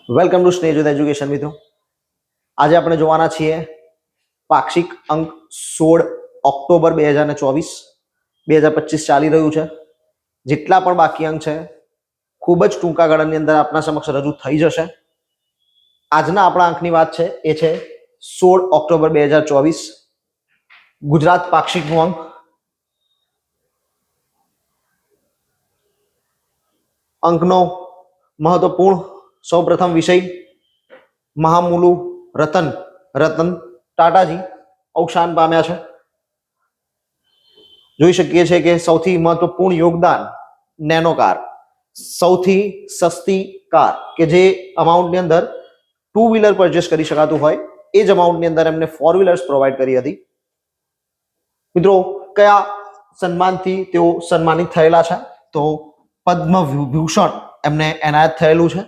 Welcome to stage with education મિત્રો. આજે આપણે જોવાના છીએ પાક્ષિક અંક 16 ઓક્ટોબર 2024 2025 ચાલી રહ્યું છે. જેટલા પણ બાકી અંક છે ખૂબ જ ટૂંકા ગાળાની અંદર આપણા સમક્ષ રજૂ થઈ જશે. આજના આપણા અંકની વાત છે એ છે 16 ઓક્ટોબર 2024 ગુજરાત પાક્ષિકનું અંક. અંકનો મહત્વપૂર્ણ સૌપ્રથમ વિષય મહામુલુ રતન ટાટાજી અવસાન પામ્યા છે. જોઈ શકીએ છીએ કે સૌથી મહત્વપૂર્ણ યોગદાન નેનો કાર, સૌથી સસ્તી કાર કે જે અમાઉન્ટની અંદર 2 વ્હીલર પરચેસ કરી શકાતું હોય એ જ અમાઉન્ટની અંદર એમને 4 વ્હીલર્સ પ્રોવાઈડ કરી હતી. મિત્રો, કયા સન્માનથી તેઓ સન્માનિત થયેલા છે? તો પદ્મ વિભૂષણ એમને એનાયત થયેલું છે.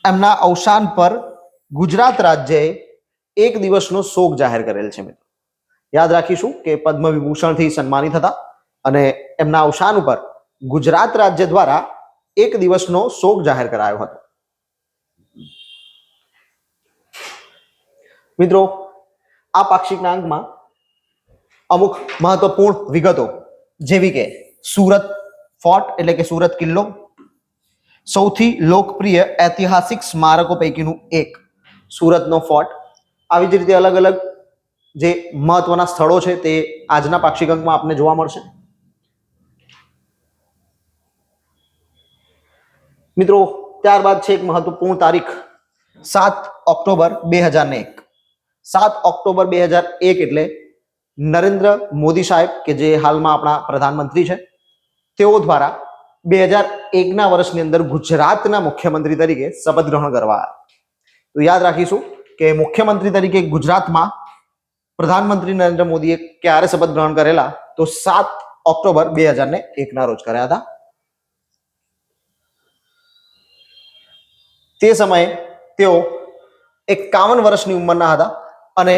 એમના અવસાન પર ગુજરાત રાજ્યએ એક દિવસનો શોક જાહેર કરેલ છે. મિત્રો, યાદ રાખીશું કે પદ્મ વિભૂષણથી સન્માનિત હતા અને એમના અવસાન ઉપર ગુજરાત રાજ્ય દ્વારા એક દિવસનો શોક જાહેર કરાયો હતો. મિત્રો, આ પાક્ષિકના અંકમાં અમુક મહત્વપૂર્ણ વિગતો જેવી કે સુરત ફોર્ટ એટલે કે સુરત કિલ્લો સૌથી લોકપ્રિય ઐતિહાસિક સ્મારકો પૈકીનું એક સુરતનો ફોર્ટ. આવી જ રીતે અલગ અલગ જે મહત્વના સ્થળો છે તે આજના પાક્ષિક અંકમાં આપને જોવા મળશે. મિત્રો, ત્યારબાદ છે એક મહત્વપૂર્ણ તારીખ 7 ઓક્ટોબર 2001. 7 ઓક્ટોબર 2001 એટલે નરેન્દ્ર મોદી સાહેબ કે જે હાલમાં આપણા પ્રધાનમંત્રી છે તેઓ દ્વારા 2001ના વર્ષની અંદર ગુજરાતના મુખ્યમંત્રી તરીકે શપથ ગ્રહણ કરવા. તો યાદ રાખીશું કે મુખ્યમંત્રી તરીકે ગુજરાતમાં પ્રધાનમંત્રી નરેન્દ્ર મોદીએ ક્યારે શપથ ગ્રહણ કરેલા? તો 7 ઓક્ટોબર 2001ના રોજ કર્યા હતા. તે સમયે તેઓ 51 વર્ષની ઉંમરના હતા અને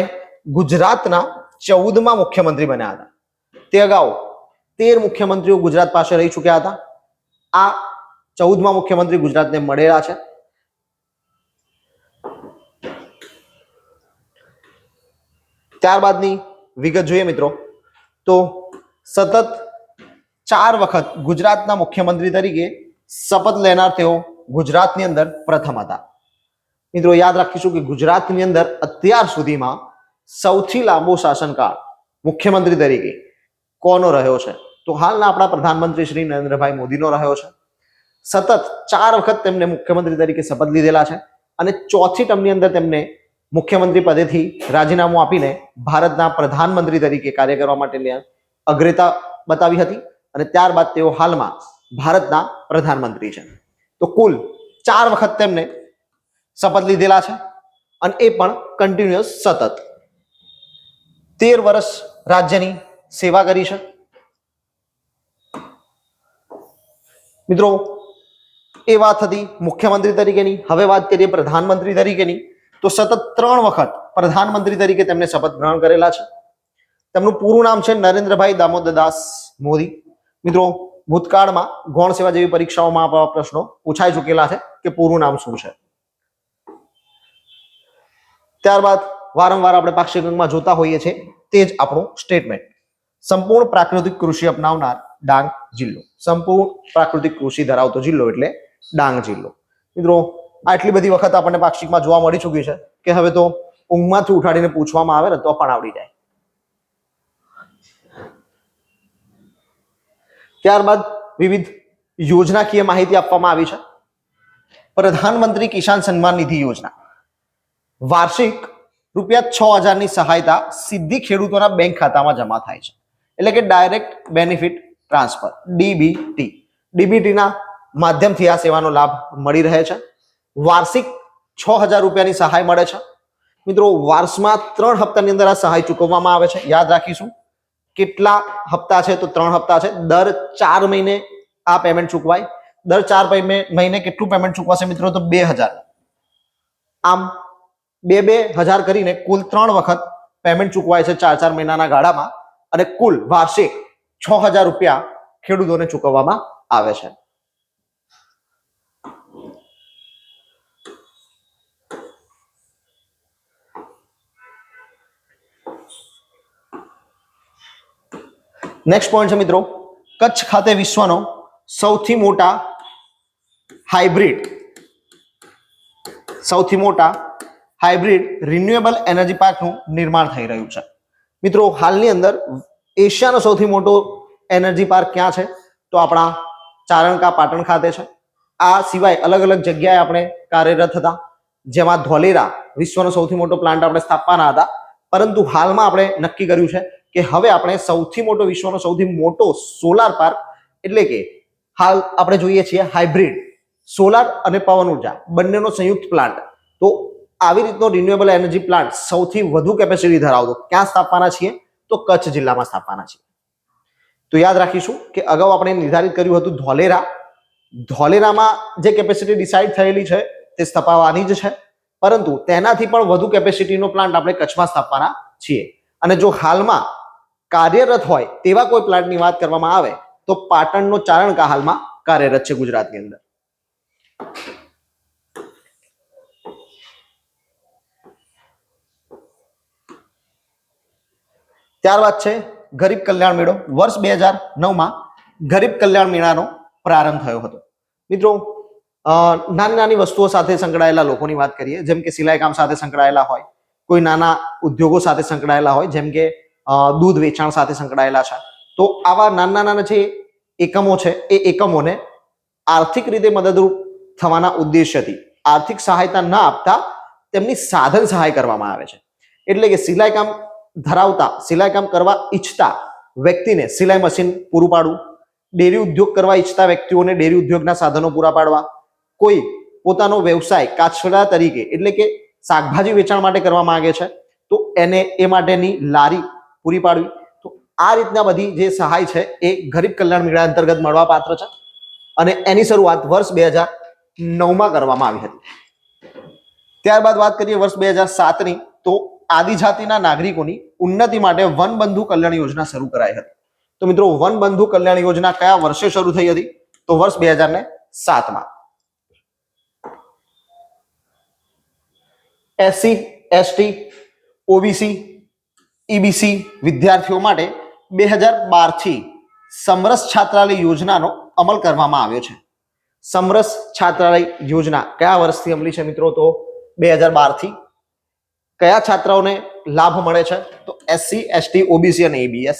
ગુજરાતના 14મા મુખ્યમંત્રી બન્યા હતા. તે અગાઉ 13 મુખ્યમંત્રીઓ ગુજરાત પાસે રહી ચૂક્યા હતા. આ 14મા મુખ્યમંત્રી ગુજરાતને મળેલા છે. ત્યારબાદની વિગત જોઈએ મિત્રો તો સતત 4 વખત ગુજરાતના મુખ્યમંત્રી તરીકે શપથ લેનાર તેઓ ગુજરાતની અંદર પ્રથમ હતા. મિત્રો, યાદ રાખીશું કે ગુજરાતની અંદર અત્યાર સુધીમાં સૌથી લાંબો શાસનકાળ મુખ્યમંત્રી તરીકે કોનો રહ્યો છે? તો હાલના આપણા પ્રધાનમંત્રી શ્રી નરેન્દ્રભાઈ મોદીનો રહ્યો છે. સતત 4 વખત તેમને મુખ્યમંત્રી તરીકે શપથ લીધેલા છે અને ચોથી ટર્મની અંદર તેમને મુખ્યમંત્રી પદેથી રાજીનામું આપીને ભારતના પ્રધાનમંત્રી તરીકે કાર્ય કરવા માટેની અગ્રતા બતાવી હતી અને ત્યારબાદ તેઓ હાલમાં ભારતના પ્રધાનમંત્રી છે. તો કુલ 4 વખત તેમને શપથ લીધેલા છે અને એ પણ કન્ટિન્યુઅસ સતત 13 વર્ષ રાજ્યની સેવા કરી છે. મિત્રો, એ વાત હતી મુખ્યમંત્રી તરીકેની. હવે વાત કરીએ પ્રધાનમંત્રી તરીકેની. તો સતત 3 વખત પ્રધાનમંત્રી તરીકે તેમને શપથ ગ્રહણ કરેલા છે. તેમનું પૂરું નામ છે નરેન્દ્રભાઈ દામોદરદાસ મોદી. મિત્રો, ભૂતકાળમાં ગૌણ સેવા જેવી પરીક્ષાઓમાં આવા પ્રશ્નો પૂછાઈ ચૂકેલા છે કે પૂરું નામ શું છે. ત્યારબાદ વારંવાર આપણે પાક્ષિક અંકમાં જોતા હોઈએ છીએ તે જ આપણું સ્ટેટમેન્ટ. સંપૂર્ણ પ્રાકૃતિક કૃષિ અપનાવનાર ડાંગ જિલ્લો. સંપૂર્ણ પ્રાકૃતિક કૃષિ ધરાવતો જિલ્લો એટલે ડાંગ જિલ્લો. મિત્રો, આટલી બધી વખત આપણને પાક્ષિકમાં જોવા મળી ચૂકી છે કે હવે તો ઊંઘમાંથી ઉઠાડીને પૂછવામાં આવે ને તો પણ આવડી જાય. ત્યારબાદ વિવિધ યોજનાકીય માહિતી આપવામાં આવી છે. પ્રધાનમંત્રી કિસાન સન્માન નિધિ યોજના વાર્ષિક ₹6000ની સહાયતા સીધી ખેડૂતોના બેંક ખાતામાં જમા થાય છે એટલે કે ડાયરેક્ટ બેનિફિટ ટ્રાન્સફર ડીબીટી. ડીબીટીના માધ્યમથી આ સેવાનો લાભ મળી રહે છે. વાર્ષિક ₹6000ની સહાય મળે છે. મિત્રો, વર્ષમાં 3 હપ્તાની અંદર આ સહાય ચૂકવવામાં આવે છે. યાદ રાખીશું કેટલા હપ્તા છે? તો 3 હપ્તા છે. દર 4 મહિને આ પેમેન્ટ ચૂકવાય. દર 4 મહિને કેટલું પેમેન્ટ ચૂકવાશે મિત્રો? તો 2000. આમ 2,000 કરીને કુલ 3 વખત પેમેન્ટ ચૂકવાય છે 4 મહિનાના ગાળામાં અને કુલ વાર્ષિક ₹6000 ખેડૂતોને ચૂકવવામાં આવે છે. નેક્સ્ટ પોઈન્ટ છે મિત્રો, કચ્છ ખાતે વિશ્વનો સૌથી મોટા હાઇબ્રિડ રિન્યુએબલ એનર્જી પાર્કનું નિર્માણ થઈ રહ્યું છે. મિત્રો હાલની અંદર એશિયાનો સૌથી મોટો એનર્જી પાર્ક ક્યાં છે? તો આપણા ચારણકા પાટણ ખાતે છે. આ સિવાય અલગ અલગ જગ્યાએ આપણે કાર્યરત હતા, જેમાં ધોલેરા વિશ્વનો સૌથી મોટો પ્લાન્ટ આપણે સ્થાપવાના હતા, પરંતુ હાલમાં આપણે નક્કી કર્યું છે કે હવે આપણે વિશ્વનો સૌથી મોટો સોલાર પાર્ક, એટલે કે હાલ આપણે જોઈએ છીએ હાઇબ્રિડ સોલાર અને પવન ઉર્જા બંનેનો સંયુક્ત પ્લાન્ટ, તો આવી રીતનો રિન્યુએબલ એનર્જી પ્લાન્ટ સૌથી વધુ કેપેસિટી ધરાવતો ક્યાં સ્થાપવાના છીએ? તો કચ્છ જિલ્લામાં સ્થાપવાના છીએ. તો યાદ રાખીશું કે અગાઉ આપણે નિર્ધારિત કર્યું હતું ધોલેરામાં જે કેપેસિટી ડિસાઇડ થયેલી છે તે સ્થાપવાની જ છે, પરંતુ તેનાથી પણ વધુ કેપેસિટીનો પ્લાન્ટ આપણે કચ્છમાં સ્થાપવાના છીએ. અને જો હાલમાં કાર્યરત હોય તેવા કોઈ પ્લાન્ટની વાત કરવામાં આવે તો પાટણનો ચારણકા હાલમાં કાર્યરત છે ગુજરાતની અંદર. ત્યારબાદ છે ગરીબ કલ્યાણ મેળો. વર્ષ 2009માં ગરીબ કલ્યાણ મેળાનો પ્રારંભ થયો હતો. મિત્રો નાની વસ્તુઓ સાથે સંકળાયેલા લોકોની વાત કરીએ, જેમ કે સિલાઈ કામ સાથે સંકળાયેલા હોય, કોઈ નાના ઉદ્યોગો સાથે સંકળાયેલા હોય, જેમ કે દૂધ વેચાણ સાથે સંકળાયેલા છે, તો આવા નાના જે એકમો છે એ એકમોને આર્થિક રીતે મદદરૂપ થવાના ઉદ્દેશ્યથી આર્થિક સહાયતા ન આપતા તેમની સાધન સહાય કરવામાં આવે છે. એટલે કે સિલાઈ કામ કરવા ઈચ્છતા વ્યક્તિને સિલાઈ મશીન પૂરું પાડવું, ડેરી ઉદ્યોગ કરવા ઈચ્છતા વ્યક્તિઓને ડેરી ઉદ્યોગના સાધનો પૂરા પાડવા, કોઈ પોતાનો વ્યવસાય કાચડા તરીકે એટલે કે શાકભાજી વેચાણ માટે કરવા માંગે છે તો એને એ માટેની લારી પૂરી પાડવી. તો આ રીતના બધી જે સહાય છે એ ગરીબ કલ્યાણ મેળા અંતર્ગત મળવા પાત્ર છે અને એની શરૂઆત વર્ષ 2009માં કરવામાં આવી હતી. ત્યારબાદ વાત કરીએ વર્ષ 2007ની, તો આદિજાતિના નાગરિકોની ઉન્નતિ માટે વનબંધુ કલ્યાણ યોજના શરૂ કરાઈ હતી. તો મિત્રો વનબંધુ કલ્યાણ યોજના કયા વર્ષે શરૂ થઈ હતી? તો વર્ષ 2007માં. SC, ST, OBC, EBC વિદ્યાર્થીઓ માટે 2012થી સમરસ છાત્રાલય યોજનાનો અમલ કરવામાં આવ્યો છે. સમરસ છાત્રાલય યોજના કયા વર્ષથી અમલી છે મિત્રો? તો 2012થી. કયા છાત્રાઓને લાભ મળે છે? તો SC, ST, OBC અને ABS.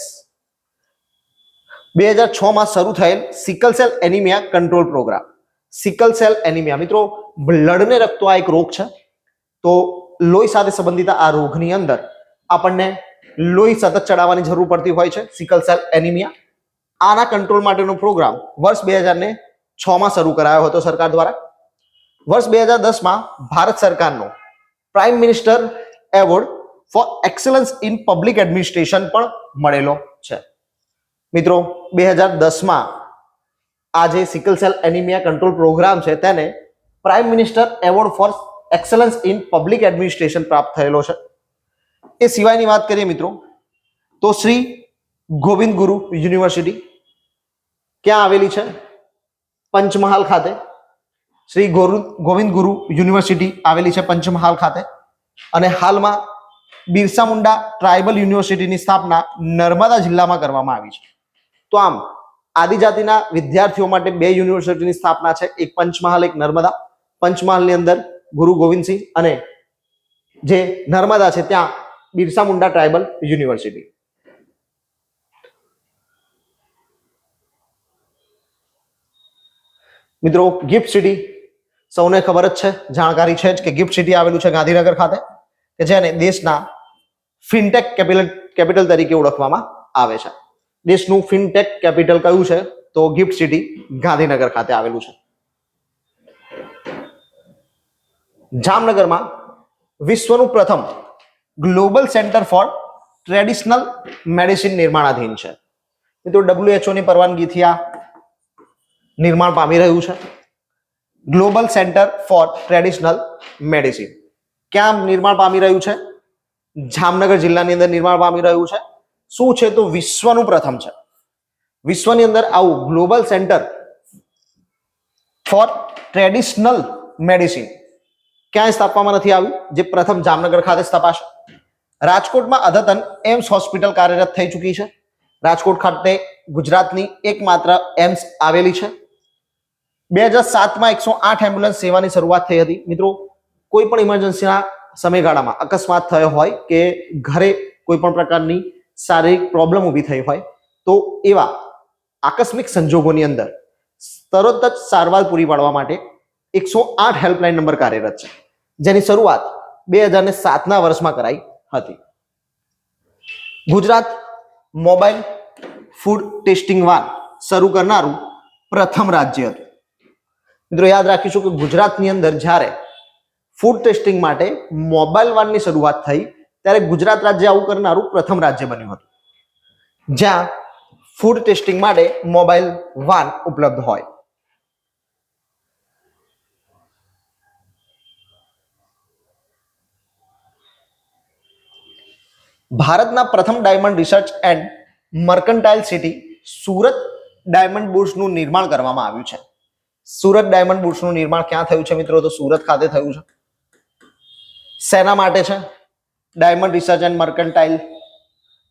2006માં શરૂ થયેલ sickle cell anaemia control programme. Sickle cell anaemia મિત્રો બ્લડને લગતો આ એક રોગ છે. તો લોહી સાથે સંબંધિત આ રોગની અંદર આપણને લોહી સતત ચડાવવાની જરૂર પડતી હોય છે, સિકલ સેલ એનિમિયા. આના કંટ્રોલ માટેનો પ્રોગ્રામ વર્ષ 2006માં શરૂ કરાયો હતો સરકાર દ્વારા. વર્ષ 2010માં ભારત સરકારનો prime minister award for excellence in public administration પણ મળેલો છે. મિત્રો 2010માં આ જે સિકલ સેલ એનિમિયા કંટ્રોલ પ્રોગ્રામ છે તેને prime minister award for excellence in public administration પ્રાપ્ત થયેલો છે. એ સિવાયની વાત કરીએ મિત્રો તો શ્રી ગોવિંદ ગુરુ યુનિવર્સિટી ક્યાં આવેલી છે? પંચમહાલ ખાતે. શ્રી ગોવિંદ ગુરુ યુનિવર્સિટી આવેલી છે પંચમહાલ ખાતે. અને હાલમાં બિરસા મુંડા ટ્રાઇબલ યુનિવર્સિટીની સ્થાપના નર્મદા જિલ્લામાં કરવામાં આવી છે. તો આમ આદિજાતિના વિદ્યાર્થીઓ માટે 2 યુનિવર્સિટીની સ્થાપના છે, એક પંચમહાલ, એક નર્મદા. પંચમહાલની અંદર ગુરુ ગોવિંદસિંહ અને જે નર્મદા છે ત્યાં બિરસા મુંડા ટ્રાઇબલ યુનિવર્સિટી. મિત્રો ગિફ્ટ સિટી સૌને ખબર જ છે, જાણકારી છે જ કે ગિફ્ટ સિટી આવેલું છે ગાંધીનગર ખાતે, કે જેને દેશના ફિનટેક કેપિટલ તરીકે ઓળખવામાં આવે છે. દેશનું ફિનટેક કેપિટલ કયું છે? તો ગિફ્ટ સિટી ગાંધીનગર ખાતે આવેલું છે. જામનગરમાં વિશ્વનું પ્રથમ global centre for traditional medicine નિર્માણાધીન છે. મિત્રો WHO ની પરવાનગીથી આ નિર્માણ પામી રહ્યું છે. Global centre for traditional medicine ક્યાં નિર્માણ પામી રહ્યું છે? જામનગર જિલ્લાની અંદર નિર્માણ પામી રહ્યું છે. શું છે? તો વિશ્વનું પ્રથમ છે. વિશ્વની અંદર આવું global centre for traditional medicine ક્યાંય સ્થાપવામાં નથી આવ્યું, જે પ્રથમ જામનગર ખાતે સ્થપાશે. રાજકોટમાં અદ્યતન એમ્સ હોસ્પિટલ કાર્યરત થઈ ચૂકી છે. રાજકોટ ખાતે ગુજરાતની એકમાત્ર એમ્સ આવેલી છે. 2007માં 108 એમ્બ્યુલન્સ સેવાની શરૂઆત થઈ હતી. મિત્રો, કોઈ પણ ઇમરજન્સીના સમયગાળામાં અકસ્માત થયો હોય કે ઘરે કોઈ પણ પ્રકારની શારીરિક પ્રોબ્લેમ ઊભી થઈ હોય તો એવા આકસ્મિક સંજોગોની અંદર તરત જ સારવાર પૂરી પાડવા માટે 108 હેલ્પલાઇન નંબર કાર્યરત છે, જેની શરૂઆત 2007ના વર્ષમાં કરાઈ હતી. Gujarat mobile food testing van શરૂ કરનારું પ્રથમ રાજ્ય હતું. મિત્રો, યાદ રાખીશું કે ગુજરાતની અંદર જ્યારે ફૂડ ટેસ્ટિંગ માટે મોબાઈલ વાનની શરૂઆત થઈ ત્યારે ગુજરાત રાજ્ય આવું કરનારું પ્રથમ રાજ્ય બન્યું હતું, જ્યાં ફૂડ ટેસ્ટિંગ માટે મોબાઈલ વાન ઉપલબ્ધ હોય. ભારતના પ્રથમ diamond research and mercantile city Surat diamond બુર્સનું નિર્માણ કરવામાં આવ્યું છે. સુરત ડાયમંડ બુર્સનું નિર્માણ ક્યાં થયું છે મિત્રો? તો સુરત ખાતે થયું છે. શેના માટે છે ડાયમંડ રિસર્ચ એન્ડ મર્કન્ટાઇલ?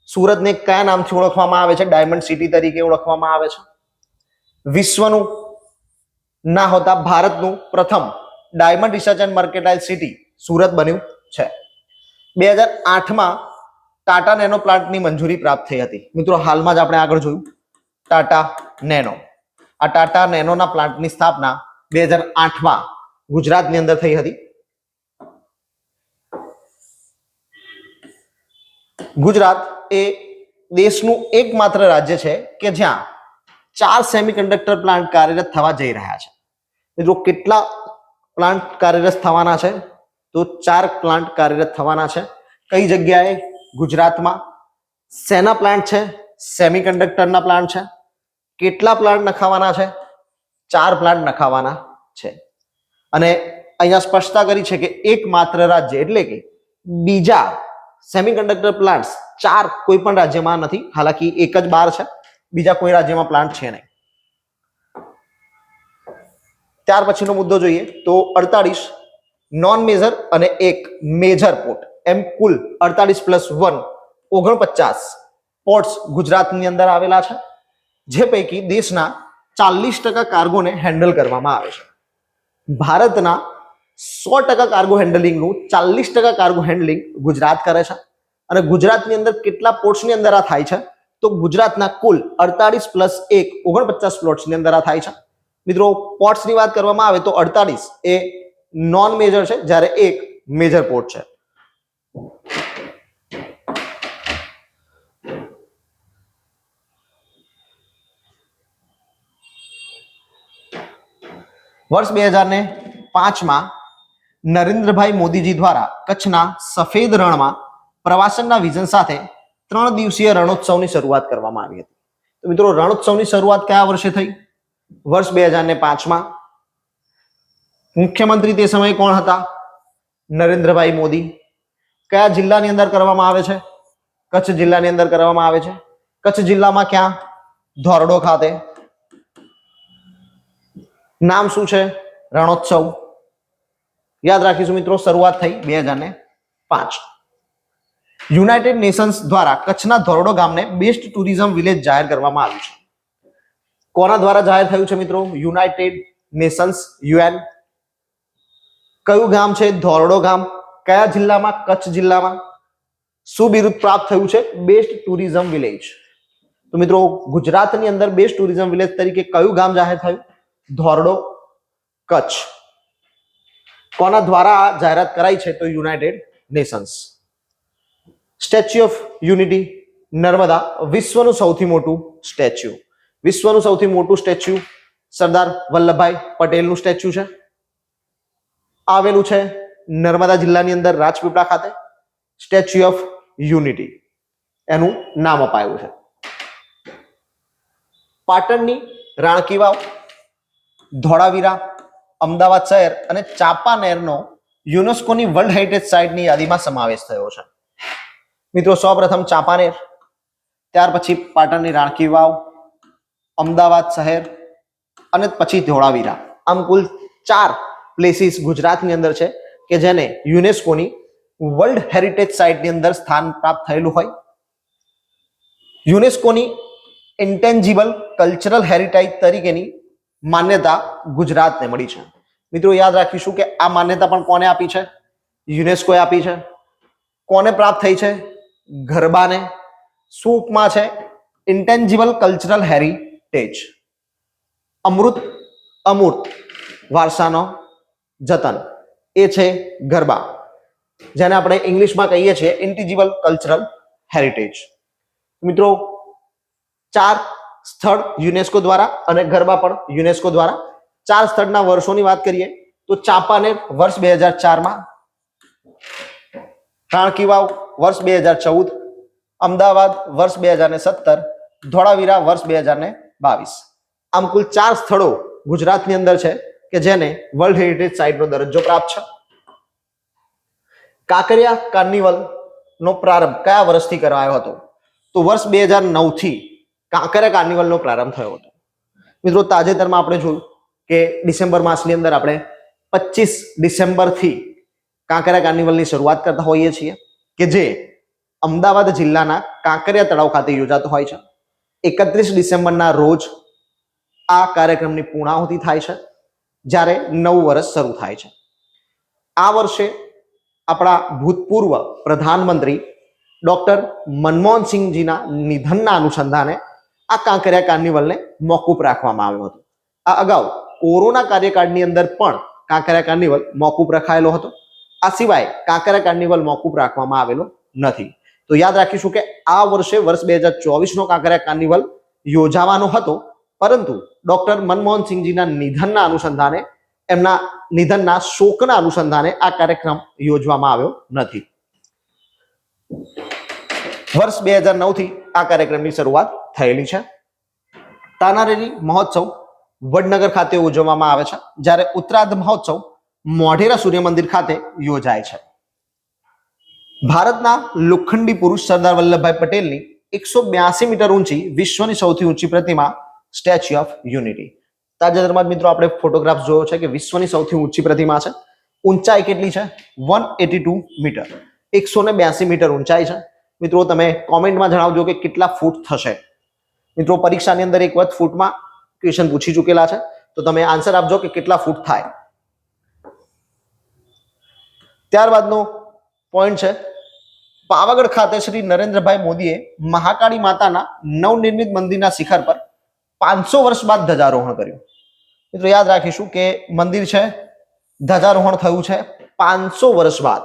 સુરતને કયા નામથી ઓળખવામાં આવે છે? ડાયમંડ સિટી તરીકે ઓળખવામાં આવે છે. વિશ્વનું ના હોતા ભારતનું પ્રથમ diamond research and mercantile city Surat બન્યું છે. 2008માં ટાટા નેનો પ્લાન્ટની મંજૂરી પ્રાપ્ત થઈ હતી. મિત્રો, હાલમાં જ આપણે આગળ જોયું ટાટા નેનો. આ ટાટા નેનોના પ્લાન્ટની સ્થાપના 2008માં ગુજરાતની અંદર થઈ હતી. ગુજરાત એ દેશનું એકમાત્ર રાજ્ય છે કે જ્યાં 4 સેમિકન્ડક્ટર પ્લાન્ટ કાર્યરત થવા જઈ રહ્યા છે. મિત્રો, કેટલા પ્લાન્ટ કાર્યરત થવાના છે? તો 4 પ્લાન્ટ કાર્યરત થવાના છે. કઈ જગ્યાએ? ગુજરાતમાં. શેના પ્લાન્ટ છે? સેમિકન્ડક્ટરના પ્લાન્ટ છે. કેટલા પ્લાન્ટ નખાવાના છે? 4 પ્લાન્ટ નખાવાના છે. અને અહીંયા સ્પષ્ટતા કરી છે કે એકમાત્ર રાજ્ય એટલે કે બીજા સેમિકન્ડક્ટર પ્લાન્ટ્સ 4 કોઈ પણ રાજ્યમાં નથી. હાલાકી એક જ બાર છે, બીજા કોઈ રાજ્યમાં પ્લાન્ટ છે નહીં. ત્યાર પછીનો મુદ્દો જોઈએ તો 48 નોન મેજર અને એક મેજર પોર્ટ, એમ કુલ 48 + 1 49 પોર્ટ્સ ગુજરાતની અંદર આવેલા છે, જે પૈકી દેશના 40% કાર્ગોને હેન્ડલ કરવામાં આવે છે. ભારતના 100% કાર્ગો હેન્ડલિંગનું 40% કાર્ગો હેન્ડલિંગ ગુજરાત કરે છે. અને ગુજરાતની અંદર કેટલા પોર્ટ્સની અંદર આ થાય છે? તો ગુજરાતના કુલ 48 + 1 49 પ્લોટ્સની અંદર આ થાય છે. મિત્રો, પોર્ટ્સની વાત કરવામાં આવે તો 48 એ નોન મેજર છે, જ્યારે એક મેજર પોર્ટ છે. વર્ષ 2005માં નરેન્દ્રભાઈ મોદીજી દ્વારા કચ્છના સફેદ રણમાં પ્રવાસનના વિઝન સાથે 3 દિવસીય રણોત્સવની શરૂઆત કરવામાં આવી હતી. તો મિત્રો, રણોત્સવની શરૂઆત કયા વર્ષે થઈ? વર્ષ 2005માં. મુખ્યમંત્રી તે સમયે કોણ હતા? નરેન્દ્રભાઈ મોદી. કયા જિલ્લાની અંદર કરવામાં આવે છે? કચ્છ જિલ્લાની અંદર કરવામાં આવે છે. કચ્છ જિલ્લામાં ક્યાં? ધોરડો ખાતે. નામ શું છે? રણોત્સવ. યાદ રાખીશું મિત્રો, શરૂઆત થઈ 2005. યુનાઇટેડ નેશન્સ દ્વારા કચ્છના ધોરડો ગામને બેસ્ટ ટુરિઝમ વિલેજ જાહેર કરવામાં આવ્યું છે. કોના દ્વારા જાહેર થયું છે મિત્રો? United Nations, UN. કયું ગામ છે? ધોરડો ગામ. કયા જિલ્લામાં? કચ્છ જિલ્લામાં. શું બિરુદ પ્રાપ્ત થયું છે? Best tourism village. તો મિત્રો, ગુજરાતની અંદર બેસ્ટ ટુરિઝમ વિલેજ તરીકે કયું ગામ જાહેર થયું? ધોરડો, કચ્છ. કોના દ્વારા જાહેરાત કરાઈ છે? તો United Nations. Statue of unity, Narmada, વિશ્વનું સૌથી મોટું સ્ટેચ્યુ. વિશ્વનું સૌથી મોટું સ્ટેચ્યુ સરદાર વલ્લભભાઈ પટેલનું સ્ટેચ્યુ છે. આવેલું છે નર્મદા જિલ્લાની અંદર રાજપીપળા ખાતે. સ્ટેચ્યુ ઓફ યુનિટી એનું નામ અપાયું છે. પાટણની રાણકી વાવ, ધોળાવીરા, અમદાવાદ શહેર અને ચાંપાનેરનો યુનેસ્કોની વર્લ્ડ હેરિટેજ સાઇટની યાદીમાં સમાવેશ થયો છે. મિત્રો, સૌપ્રથમ ચાંપાનેર, ત્યાર પછી પાટણની રાણકી વાવ, અમદાવાદ શહેર અને પછી ધોળાવીરા. આમ કુલ 4 પ્લેસીસ ગુજરાતની અંદર છે કે જેને યુનેસ્કોની વર્લ્ડ હેરિટેજ સાઇટની અંદર સ્થાન પ્રાપ્ત થયેલું હોય. યુનેસ્કોની ઇન્ટેન્જિબલ કલ્ચરલ હેરિટેજ તરીકેની માન્યતા ગુજરાતને મળી છે. મિત્રો યાદ રાખીશું કે આ માન્યતા પણ કોને આપી છે? યુનેસ્કોએ આપી છે. કોને પ્રાપ્ત થઈ છે? ગરબાને. શું ઉપમા છે? Intangible cultural heritage. અમૂર્ત વારસાનો જતન એ છે ગરબા, જેને આપણે ઇંગ્લિશમાં કહીએ છીએ ઇન્ટેન્જિબલ કલ્ચરલ હેરિટેજ. મિત્રો 4 સ્થળ યુનેસ્કો દ્વારા અને ગરબા પણ યુનેસ્કો દ્વારા. 4 સ્થળના વર્ષોની વાત કરીએ તો ચાંપાનેર વર્ષ 2004માં, રાણકી વાવ વર્ષ 2014, અમદાવાદ વર્ષ 2017, ધોળાવીરા વર્ષ 2022. આમ કુલ 4 સ્થળો ગુજરાતની અંદર છે કે જેને વર્લ્ડ હેરિટેજ સાઇટનો દરજ્જો પ્રાપ્ત છે. કાંકરિયા કાર્નિવલ નો પ્રારંભ કયા વર્ષથી કરાયો હતો? તો વર્ષ 2009 થી કાંકરિયા કાર્નિવલનો પ્રારંભ થયો હતો. મિત્રો તાજેતરમાં આપણે જોયું કે ડિસેમ્બર માસની અંદર આપણે 25 ડિસેમ્બરથી કાંકરિયા કાર્નિવલની શરૂઆત કરતા હોઈએ છીએ કે જે અમદાવાદ જિલ્લાના કાંકરિયા તળાવ ખાતે યોજાતો હોય છે. 31 ડિસેમ્બરના રોજ આ કાર્યક્રમની પૂર્ણાહુતિ થાય છે, જ્યારે નવું વર્ષ શરૂ થાય છે. આ વર્ષે આપણા ભૂતપૂર્વ પ્રધાનમંત્રી ડોક્ટર મનમોહનસિંહજીના નિધનના અનુસંધાને આ કાંકરિયા કાર્નિવલને મોકૂફ રાખવામાં આવ્યો હતો. આ અગાઉ કોરોના કાર્યકાળની અંદર પણ કાંકરિયા કાર્નિવલ મોકૂફ રખાયેલો હતો. આ સિવાય કાંકરિયા કાર્નિવલ મોકૂફ રાખવામાં આવેલો નથી. તો યાદ રાખીશું કે આ વર્ષે વર્ષ 2024 નો કાંકરિયા કાર્નિવલ યોજાવાનો હતો, પરંતુ ડોક્ટર મનમોહનસિંહજીના નિધનના અનુસંધાને, એમના નિધનના શોકના અનુસંધાને આ કાર્યક્રમ યોજવામાં આવ્યો નથી. વર્ષ 2009 થી આ કાર્યક્રમની શરૂઆત થયેલી છે. તાનારીરી મહોત્સવ વડનગર ખાતે ઉજવવામાં આવે છે, જ્યારે ઉત્તરાર્ધ મહોત્સવ મોઢેરા સૂર્ય મંદિર ખાતે યોજાય છે. ભારતના લોખંડી પુરુષ સરદાર વલ્લભભાઈ પટેલની 182 મીટર ઊંચી વિશ્વની સૌથી ઊંચી પ્રતિમા સ્ટેચ્યુ ઓફ યુનિટી. તાજેતરમાં મિત્રો આપણે ફોટોગ્રાફ જોયો છે કે વિશ્વની સૌથી ઊંચી પ્રતિમા છે. ઊંચાઈ કેટલી છે? 182 મીટર, 182 મીટર ઊંચાઈ છે. મિત્રો તમે કોમેન્ટમાં જણાવજો કે કેટલા ફૂટ થશે. મિત્રો પરીક્ષાની અંદર એક વખત ફૂટમાં ક્વેશ્ચન પૂછી ચૂકેલા છે, તો તમે આન્સર આપજો કે કેટલા ફૂટ થાય. ત્યારબાદનો પોઈન્ટ છે પાવાગઢ ખાતે શ્રી નરેન્દ્રભાઈ મોદીએ મહાકાળી માતાના નવનિર્મિત મંદિરના શિખર પર 500 વર્ષ બાદ ધ્વજારોહણ કર્યું. મિત્રો યાદ રાખીશું કે મંદિર છે, ધ્વજારોહણ થયું છે 500 વર્ષ બાદ.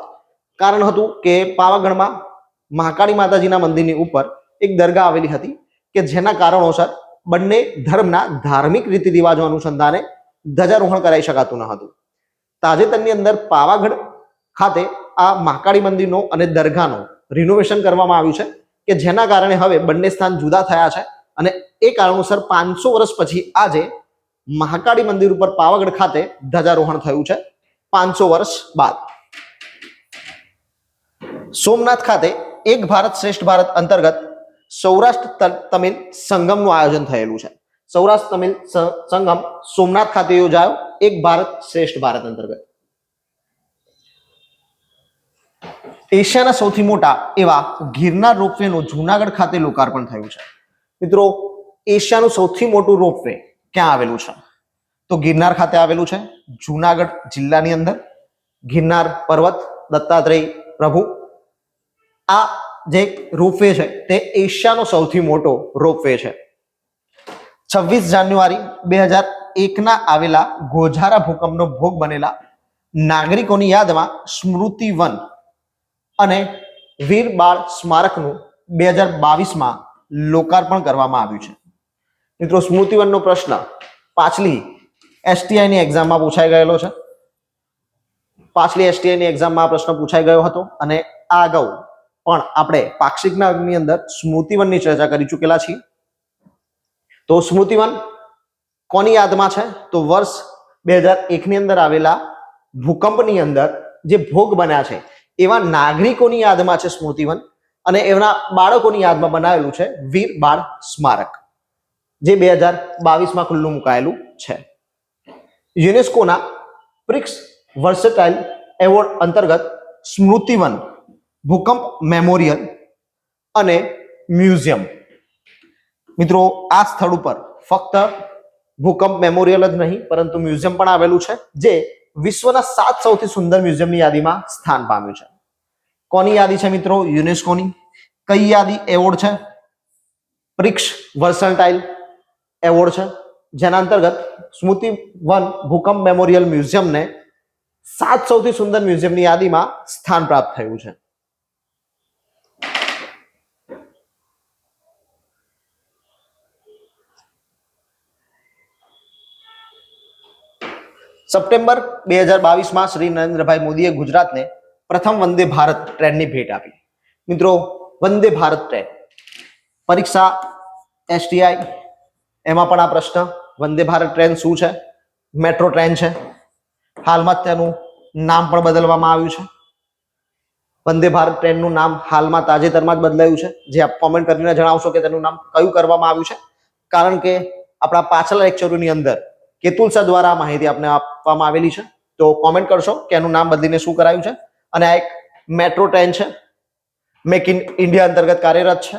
કારણ હતું કે પાવાગઢમાં મહાકાળી માતાજીના મંદિરની ઉપર એક દરગાહ આવેલી હતી કે જેના કારણોસર બંને ધર્મના ધાર્મિક રીતિ રિવાજો અનુસંધાને ધ્વજારોહણ કરાઈ શકાતું ન હતું. તાજેતરની અંદર પાવાગઢ ખાતે આ મહાકાળી મંદિરનો અને દરગાહનો રિનોવેશન કરવામાં આવ્યું છે કે જેના કારણે હવે બંને સ્થાન જુદા થયા છે, અને એ કારણોસર 500 વર્ષ પછી આજે મહાકાળી મંદિર ઉપર પાવાગઢ ખાતે ધ્વજારોહણ થયું છે 500 વર્ષ બાદ. સોમનાથ ખાતે એક ભારત શ્રેષ્ઠ ભારત અંતર્ગત સૌરાષ્ટ્ર તમિલ સંગમનું આયોજન થયેલું છે. સૌરાષ્ટ્ર તમિલ સંગમ સોમનાથ ખાતે યોજાયો એક ભારત શ્રેષ્ઠ ભારત અંતર્ગત. એશિયાના સૌથી મોટા એવા ગિરનાર રોપવેનું જૂનાગઢ ખાતે લોકાર્પણ થયું છે. મિત્રો એશિયાનું સૌથી મોટું રોપવે ક્યાં આવેલું છે? તો ગિરનાર ખાતે આવેલું છે, જૂનાગઢ જિલ્લાની અંદર. ગિરનાર પર્વત, દત્તાત્રેય પ્રભુ, આ જે રોપવે છે તે એશિયાનો સૌથી મોટો રોપવે છે. 26 જાન્યુઆરી 2001 આવેલા ગોઝારા ભૂકંપનો ભોગ બનેલા નાગરિકોની યાદમાં સ્મૃતિવન અને વીર બાળ સ્મારકનું 2022માં લોકાર્પણ કરવામાં આવ્યું છે. મિત્રો સ્મૃતિવનનો પ્રશ્ન પાછલી એસટીઆઈની એક્ઝામમાં પૂછાઈ ગયેલો છે. પાછલી એસટીઆઈની એક્ઝામમાં આ પ્રશ્ન પૂછાઈ ગયો હતો, અને આ અગાઉ પણ આપણે પાક્ષિકની અંદર સ્મૃતિવનની ચર્ચા કરી ચૂકેલા છીએ. તો સ્મૃતિવન કોની યાદમાં છે? તો વર્ષ 2001 ની અંદર આવેલા ભૂકંપની અંદર જે ભોગ બન્યા છે એવા નાગરિકોની યાદમાં છે સ્મૃતિવન, અને એમના બાળકોની યાદમાં બનાવેલું છે વીર બાળ સ્મારક, જે 2022માં ખુલ્લું મુકાયેલું છે. યુનેસ્કોના પ્રિક્સ વર્સેટાઇલ એવોર્ડ અંતર્ગત સ્મૃતિવન, ભૂકંપ મેમોરિયલ અને મ્યુઝિયમ મિત્રો આ સ્થળ ઉપર ફક્ત ભૂકંપ મેમોરિયલ જ નહીં પરંતુ મ્યુઝિયમ પણ આવેલું છે, જે વિશ્વના 7 સૌથી સુંદર મ્યુઝિયમની યાદીમાં સ્થાન પામ્યું છે. કોની યાદી છે મિત્રો? યુનેસ્કોની. કઈ યાદી? એવોર્ડ છે પ્રિક્સ વર્સન્ટાઇલ એવોર્ડ છે, જેના અંતર્ગત સ્મૃતિ વન ભૂકંપ મેમોરિયલ મ્યુઝિયમને 7 સૌથી સુંદર મ્યુઝિયમની યાદીમાં સ્થાન પ્રાપ્ત થયું છે. સપ્ટેમ્બર 2022માં શ્રી નરેન્દ્રભાઈ મોદીએ ગુજરાતને પ્રથમ વંદે ભારત ટ્રેનની ભેટ આપી. મિત્રો વંદે ભારત ટ્રેન પરીક્ષા STI એમાં પણ આ પ્રશ્ન, વંદે ભારત ટ્રેન શું છે? મેટ્રો ટ્રેન છે. હાલમાં તેનું નામ પણ બદલવામાં આવ્યું છે. વંદે ભારત ટ્રેનનું નામ હાલમાં તાજેતરમાં જ બદલાયું છે, જે આપ કોમેન્ટ કરીને જણાવશો કે તેનું નામ કયું કરવામાં આવ્યું છે, કારણ કે આપણા પાછલા લેક્ચરોની અંદર કેતુલ સર દ્વારા માહિતી આપને આપવામાં આવેલી છે. તો કોમેન્ટ કરશો કે એનું નામ બદલીને શું કરાયું છે. અને આ એક મેટ્રો ટ્રેન છે, મેક ઇન ઇન્ડિયા અંતર્ગત કાર્યરત છે.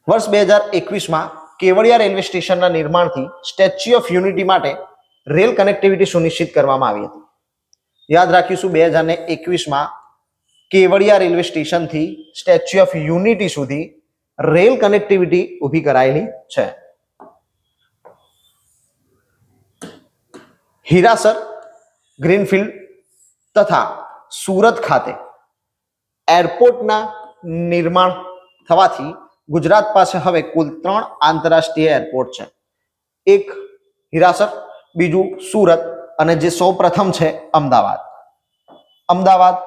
વર્ષ 2021માં કેવડિયા રેલવે સ્ટેશનના નિર્માણથી સ્ટેચ્યુ ઓફ યુનિટી માટે રેલ કનેક્ટિવિટી સુનિશ્ચિત કરવામાં આવી હતી. યાદ રાખીશું 2021માં કેવડિયા રેલવે સ્ટેશનથી સ્ટેચ્યુ ઓફ યુનિટી સુધી રેલ કનેક્ટિવિટી ઊભી કરાયેલી છે. હીરાસર, ગ્રીનફિલ્ડ તથા સુરત ખાતે એરપોર્ટના નિર્માણ થવાથી ગુજરાત પાસે હવે કુલ 3 આંતરરાષ્ટ્રીય એરપોર્ટ છે. એક હીરાસર, બીજું સુરત અને જે સૌપ્રથમ છે અમદાવાદ. અમદાવાદ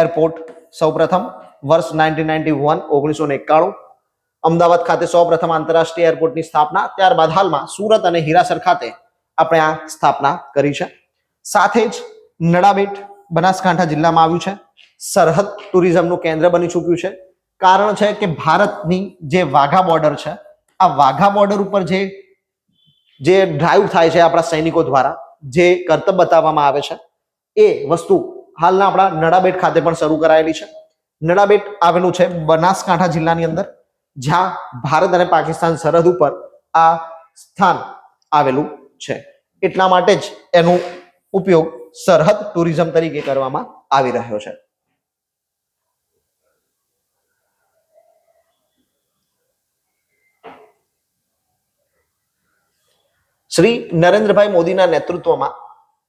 એરપોર્ટ સૌપ્રથમ વર્ષ 1991 અમદાવાદ ખાતે સૌપ્રથમ આંતરરાષ્ટ્રીય એરપોર્ટની સ્થાપના. ત્યારબાદ હાલમાં સુરત અને હીરાસર ખાતે આપણે આ સ્થાપના કરી છે. સાથે જ નડાબેટ બનાસકાંઠા જિલ્લામાં આવ્યું છે. સરહદ ટુરિઝમનું કેન્દ્ર બની ચૂક્યું છે. કારણ છે કે ભારતની જે વાઘા બોર્ડર છે, આ વાઘા બોર્ડર ઉપર જે ડ્રાઈવ થાય છે આપણા સૈનિકો દ્વારા, જે કરતબ બતાવવામાં આવે છે, એ વસ્તુ હાલના આપણા નડાબેટ ખાતે પણ શરૂ કરાયેલી છે. નડાબેટ આવેલું છે બનાસકાંઠા જિલ્લાની અંદર, જ્યાં ભારત અને પાકિસ્તાન સરહદ ઉપર આ સ્થાન આવેલું છે. એટલા માટે જ એનો ઉપયોગ સરહદ ટુરિઝમ તરીકે કરવામાં આવી રહ્યો છે. શ્રી નરેન્દ્રભાઈ મોદીના નેતૃત્વમાં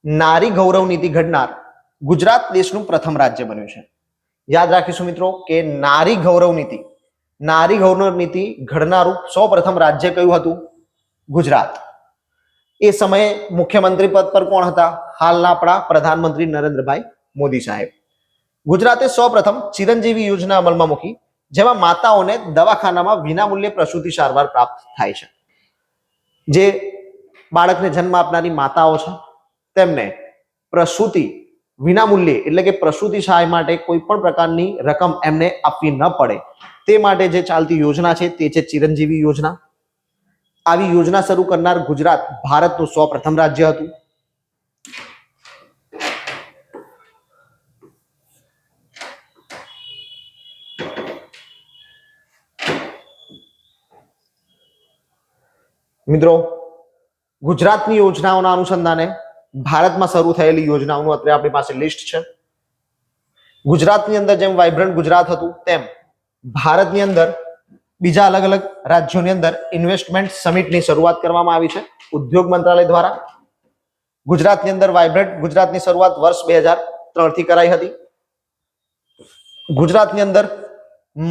નારી ગૌરવ નીતિ ઘડનાર ગુજરાત દેશનું પ્રથમ રાજ્ય બન્યું છે. યાદ રાખીશું મિત્રો કે નારી ગૌરવ નીતિ ઘડનારું સૌપ્રથમ રાજ્ય કયું હતું? ગુજરાત. એ સમયે મુખ્યમંત્રી પદ પર કોણ હતા? હાલના આપણા પ્રધાનમંત્રી નરેન્દ્રભાઈ મોદી સાહેબ. ગુજરાતે સૌપ્રથમ ચિરંજીવી યોજના અમલમાં મૂકી, જેમાં માતાઓને દવાખાનામાં વિનામૂલ્યે પ્રસૂતિ સારવાર પ્રાપ્ત થાય છે. જે બાળકને જન્મ આપનારી માતાઓ છે, તેમને પ્રસૂતિ વિનામૂલ્યે એટલે કે પ્રસૂતિ સહાય માટે કોઈ પણ પ્રકારની રકમ એમને આપવી ન પડે તે માટે જે ચાલતી યોજના છે તે છે ચિરંજીવી યોજના. આવી યોજના શરૂ કરનાર ગુજરાત ભારતનું સૌપ્રથમ રાજ્ય હતું. મિત્રો ગુજરાતની યોજનાઓના અનુસંધાને ભારતમાં શરૂ થયેલી યોજનાઓનું અત્યારે આપણી પાસે લિસ્ટ છે. ગુજરાતની અંદર જેમ વાઇબ્રન્ટ ગુજરાત હતું, તેમ ભારતની અંદર બીજા અલગ અલગ રાજ્યોની અંદર ઇન્વેસ્ટમેન્ટ સમિટની શરૂઆત કરવામાં આવી છે ઉદ્યોગ મંત્રાલય દ્વારા. ગુજરાતની અંદર વાઇબ્રન્ટ ગુજરાતની શરૂઆત વર્ષ 2003 થી કરાઈ હતી. ગુજરાતની અંદર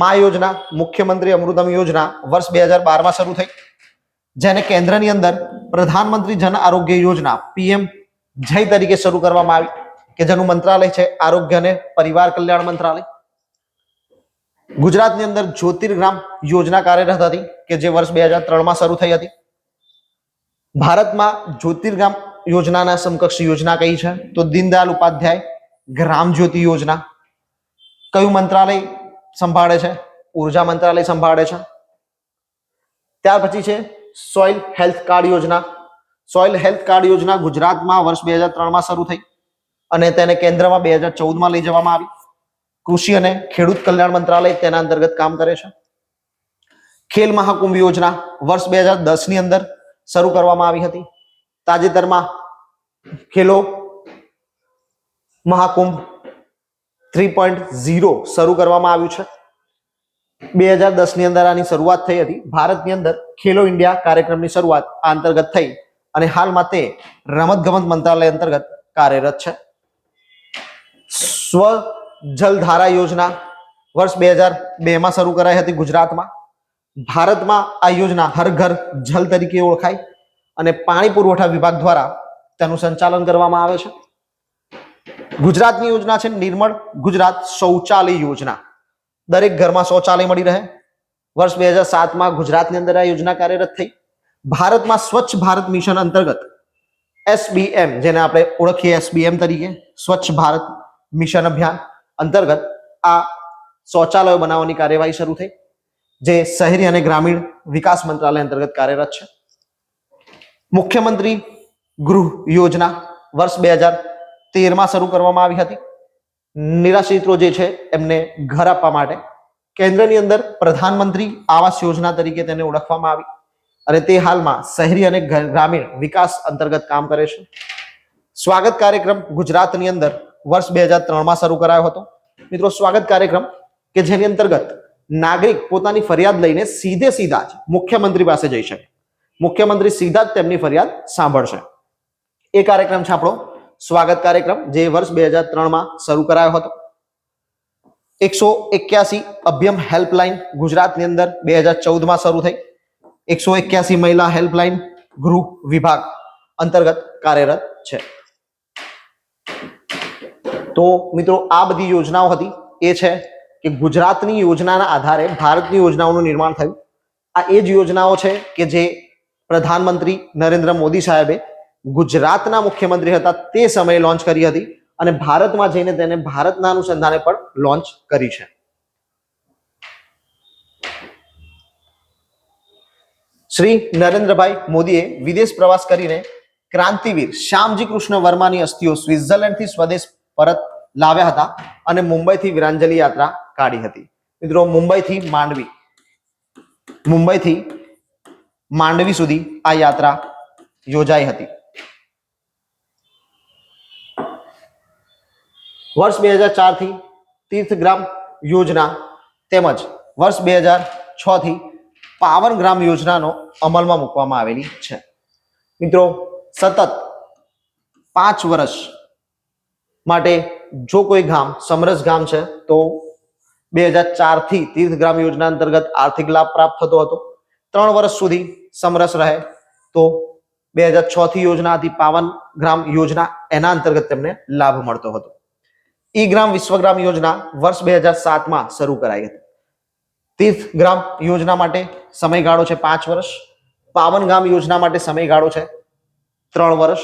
મા યોજના, મુખ્યમંત્રી અમૃતમ યોજના વર્ષ 2012માં શરૂ થઈ, જેને કેન્દ્રની અંદર પ્રધાનમંત્રી જન આરોગ્ય યોજના PM જય તરીકે શરૂ કરવામાં આવી, કે જેનું મંત્રાલય છે આરોગ્ય અને પરિવાર કલ્યાણ મંત્રાલય. ગુજરાતની અંદર જ્યોતિર્ગ્રામ યોજના કાર્યરત હતી, કે જે વર્ષ 2003માં શરૂ થઈ હતી. ભારતમાં જ્યોતિર્ગ્રામ યોજનાના સમકક્ષ યોજના કઈ છે? તો દીનદયાલ ઉપાધ્યાય ગ્રામ જ્યોતિ યોજના. કયું મંત્રાલય સંભાળે છે? ઉર્જા મંત્રાલય સંભાળે છે. ત્યાર પછી છે સોઇલ હેલ્થ કાર્ડ યોજના. સોઇલ હેલ્થ કાર્ડ યોજના ગુજરાતમાં વર્ષ 2003માં શરૂ થઈ અને તેને કેન્દ્રમાં 2014માં લઈ જવામાં આવી. કૃષિ અને ખેડૂત કલ્યાણ મંત્રાલય તેના અંતર્ગત કામ કરે છે. ખેલ મહાકુંભ યોજના વર્ષ 2010 ની અંદર શરૂ કરવામાં આવી હતી. તાજેતરમાં ખેલો મહાકુંભ 3.0 શરૂ કરવામાં આવ્યું છે. 2010 ની અંદર આની શરૂઆત થઈ હતી. ભારતની અંદર ખેલો ઇન્ડિયા કાર્યક્રમની શરૂઆત આ અંતર્ગત થઈ અને હાલમાં તે રમતગમત મંત્રાલય અંતર્ગત કાર્યરત છે. સ્વ જલધારા યોજના વર્ષ 2002 માં શરૂ કરાઈ હતી ગુજરાતમાં. ભારતમાં આ યોજના હર ઘર જલ તરીકે ઓળખાય અને પાણી પુરવઠા વિભાગ દ્વારા તેનું સંચાલન કરવામાં આવે છે. ગુજરાતની યોજના છે નિર્મળ ગુજરાત શૌચાલય યોજના. દરેક ઘરમાં શૌચાલય મળી રહે. વર્ષ 2007 માં ગુજરાતની અંદર આ યોજના કાર્યરત થઈ. ભારતમાં સ્વચ્છ ભારત મિશન અંતર્ગત SBM, જેને આપણે ઓળખીએ SBM તરીકે, સ્વચ્છ ભારત મિશન અભિયાન અંતર્ગત આ શૌચાલયો બનાવવાની કાર્યવાહી શરૂ થઈ, જે શહેરી અને ગ્રામીણ વિકાસ મંત્રાલય અંતર્ગત કાર્યરત છે. મુખ્યમંત્રી ગૃહ યોજના વર્ષ 2013 માં શરૂ કરવામાં આવી હતી. નિરાશ્રિતો જે છે એમને ઘર આપવા માટે કેન્દ્રની અંદર પ્રધાનમંત્રી આવાસ યોજના તરીકે તેને ઓળખવામાં આવી અને તે હાલમાં શહેરી અને ગ્રામીણ વિકાસ અંતર્ગત કામ કરે છે. સ્વાગત કાર્યક્રમ ગુજરાતની અંદર વર્ષ 2003 માં શરૂ કરાયો હતો. મિત્રો, સ્વાગત કાર્યક્રમ કે જેની અંતર્ગત નાગરિક પોતાની ફરિયાદ લઈને સીધા જ મુખ્યમંત્રી પાસે જઈ શકે. મુખ્યમંત્રી સીધા જ તેમની ફરિયાદ સાંભળશે. એ કાર્યક્રમ છે આપણો સ્વાગત કાર્યક્રમ, જે વર્ષ 2003 માં શરૂ કરાયો હતો. 181 અભ્યમ હેલ્પલાઇન ગુજરાતની અંદર 2014 માં શરૂ થઈ. 181 મહિલા હેલ્પલાઇન ગૃહ વિભાગ અંતર્ગત કાર્યરત છે. તો મિત્રો, આ બધી યોજનાઓ હતી એ છે કે ગુજરાતની યોજનાના આધારે ભારતની યોજનાઓનું નિર્માણ થયું. આ એ જ યોજનાઓ છે કે જે પ્રધાનમંત્રી નરેન્દ્ર મોદી સાહેબે ગુજરાતના મુખ્યમંત્રી હતા તે સમયે લોન્ચ કરી હતી અને ભારતમાં જઈને તેને ભારતના અનુસંધાને પણ લોન્ચ કરી છે. શ્રી નરેન્દ્રભાઈ મોદીએ વિદેશ પ્રવાસ કરીને ક્રાંતિવીર શ્યામજી કૃષ્ણ વર્માની અસ્થિઓ સ્વિટ્ઝરલેન્ડથી સ્વદેશ પરત લાવ્યા હતા અને મુંબઈથી વીરાંજલિ યાત્રા કાઢી હતી. મિત્રો, મુંબઈથી માંડવી સુધી આ યાત્રા યોજાઈ હતી. વર્ષ 2004 થી તીર્થગ્રામ યોજના તેમજ વર્ષ 2006 થી પાવનગ્રામ યોજનાનો અમલમાં મૂકવામાં આવેલી છે. મિત્રો, સતત 5 વર્ષ માટે જો કોઈ ગામ સમરસ ગામ છે તો 2004 થી તીર્થગ્રામ યોજના અંતર્ગત આર્થિક લાભ પ્રાપ્ત થતો હતો. 3 વર્ષ સુધી સમરસ રહે તો 2006 થી યોજના હતી પાવનગ્રામ યોજના, એના અંતર્ગત તેમને લાભ મળતો હતો. ઈ ગ્રામ વિશ્વગ્રામ યોજના વર્ષ 2007 માં શરૂ કરાઈ હતી. તીર્થગ્રામ યોજના માટે સમયગાળો છે 5 વર્ષ. પાવનગામ યોજના માટે સમયગાળો છે 3 વર્ષ.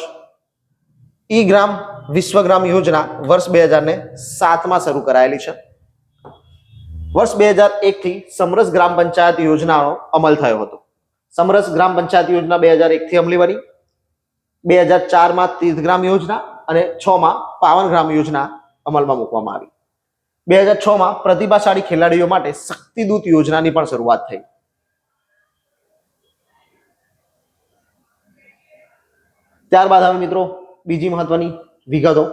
ઈ ગ્રામ વિશ્વગ્રામ યોજના વર્ષ 2007 માં શરૂ કરાયેલી છે. વર્ષ 2001 થી સમરસ ગ્રામ પંચાયત યોજનાનો અમલ થયો હતો. સમરસ ગ્રામ પંચાયત યોજના 2001 થી અમલી બની. 2004 માં તીર્થગ્રામ યોજના અને 6 માં પાવનગ્રામ યોજના અમલમાં મૂકવામાં આવી. 2006 માં પ્રતિભાશાળી ખેલાડીઓ માટે શક્તિદૂત યોજનાની પણ શરૂઆત થઈ. ત્યારબાદ હવે મિત્રો બીજી મહત્વની વિગતો.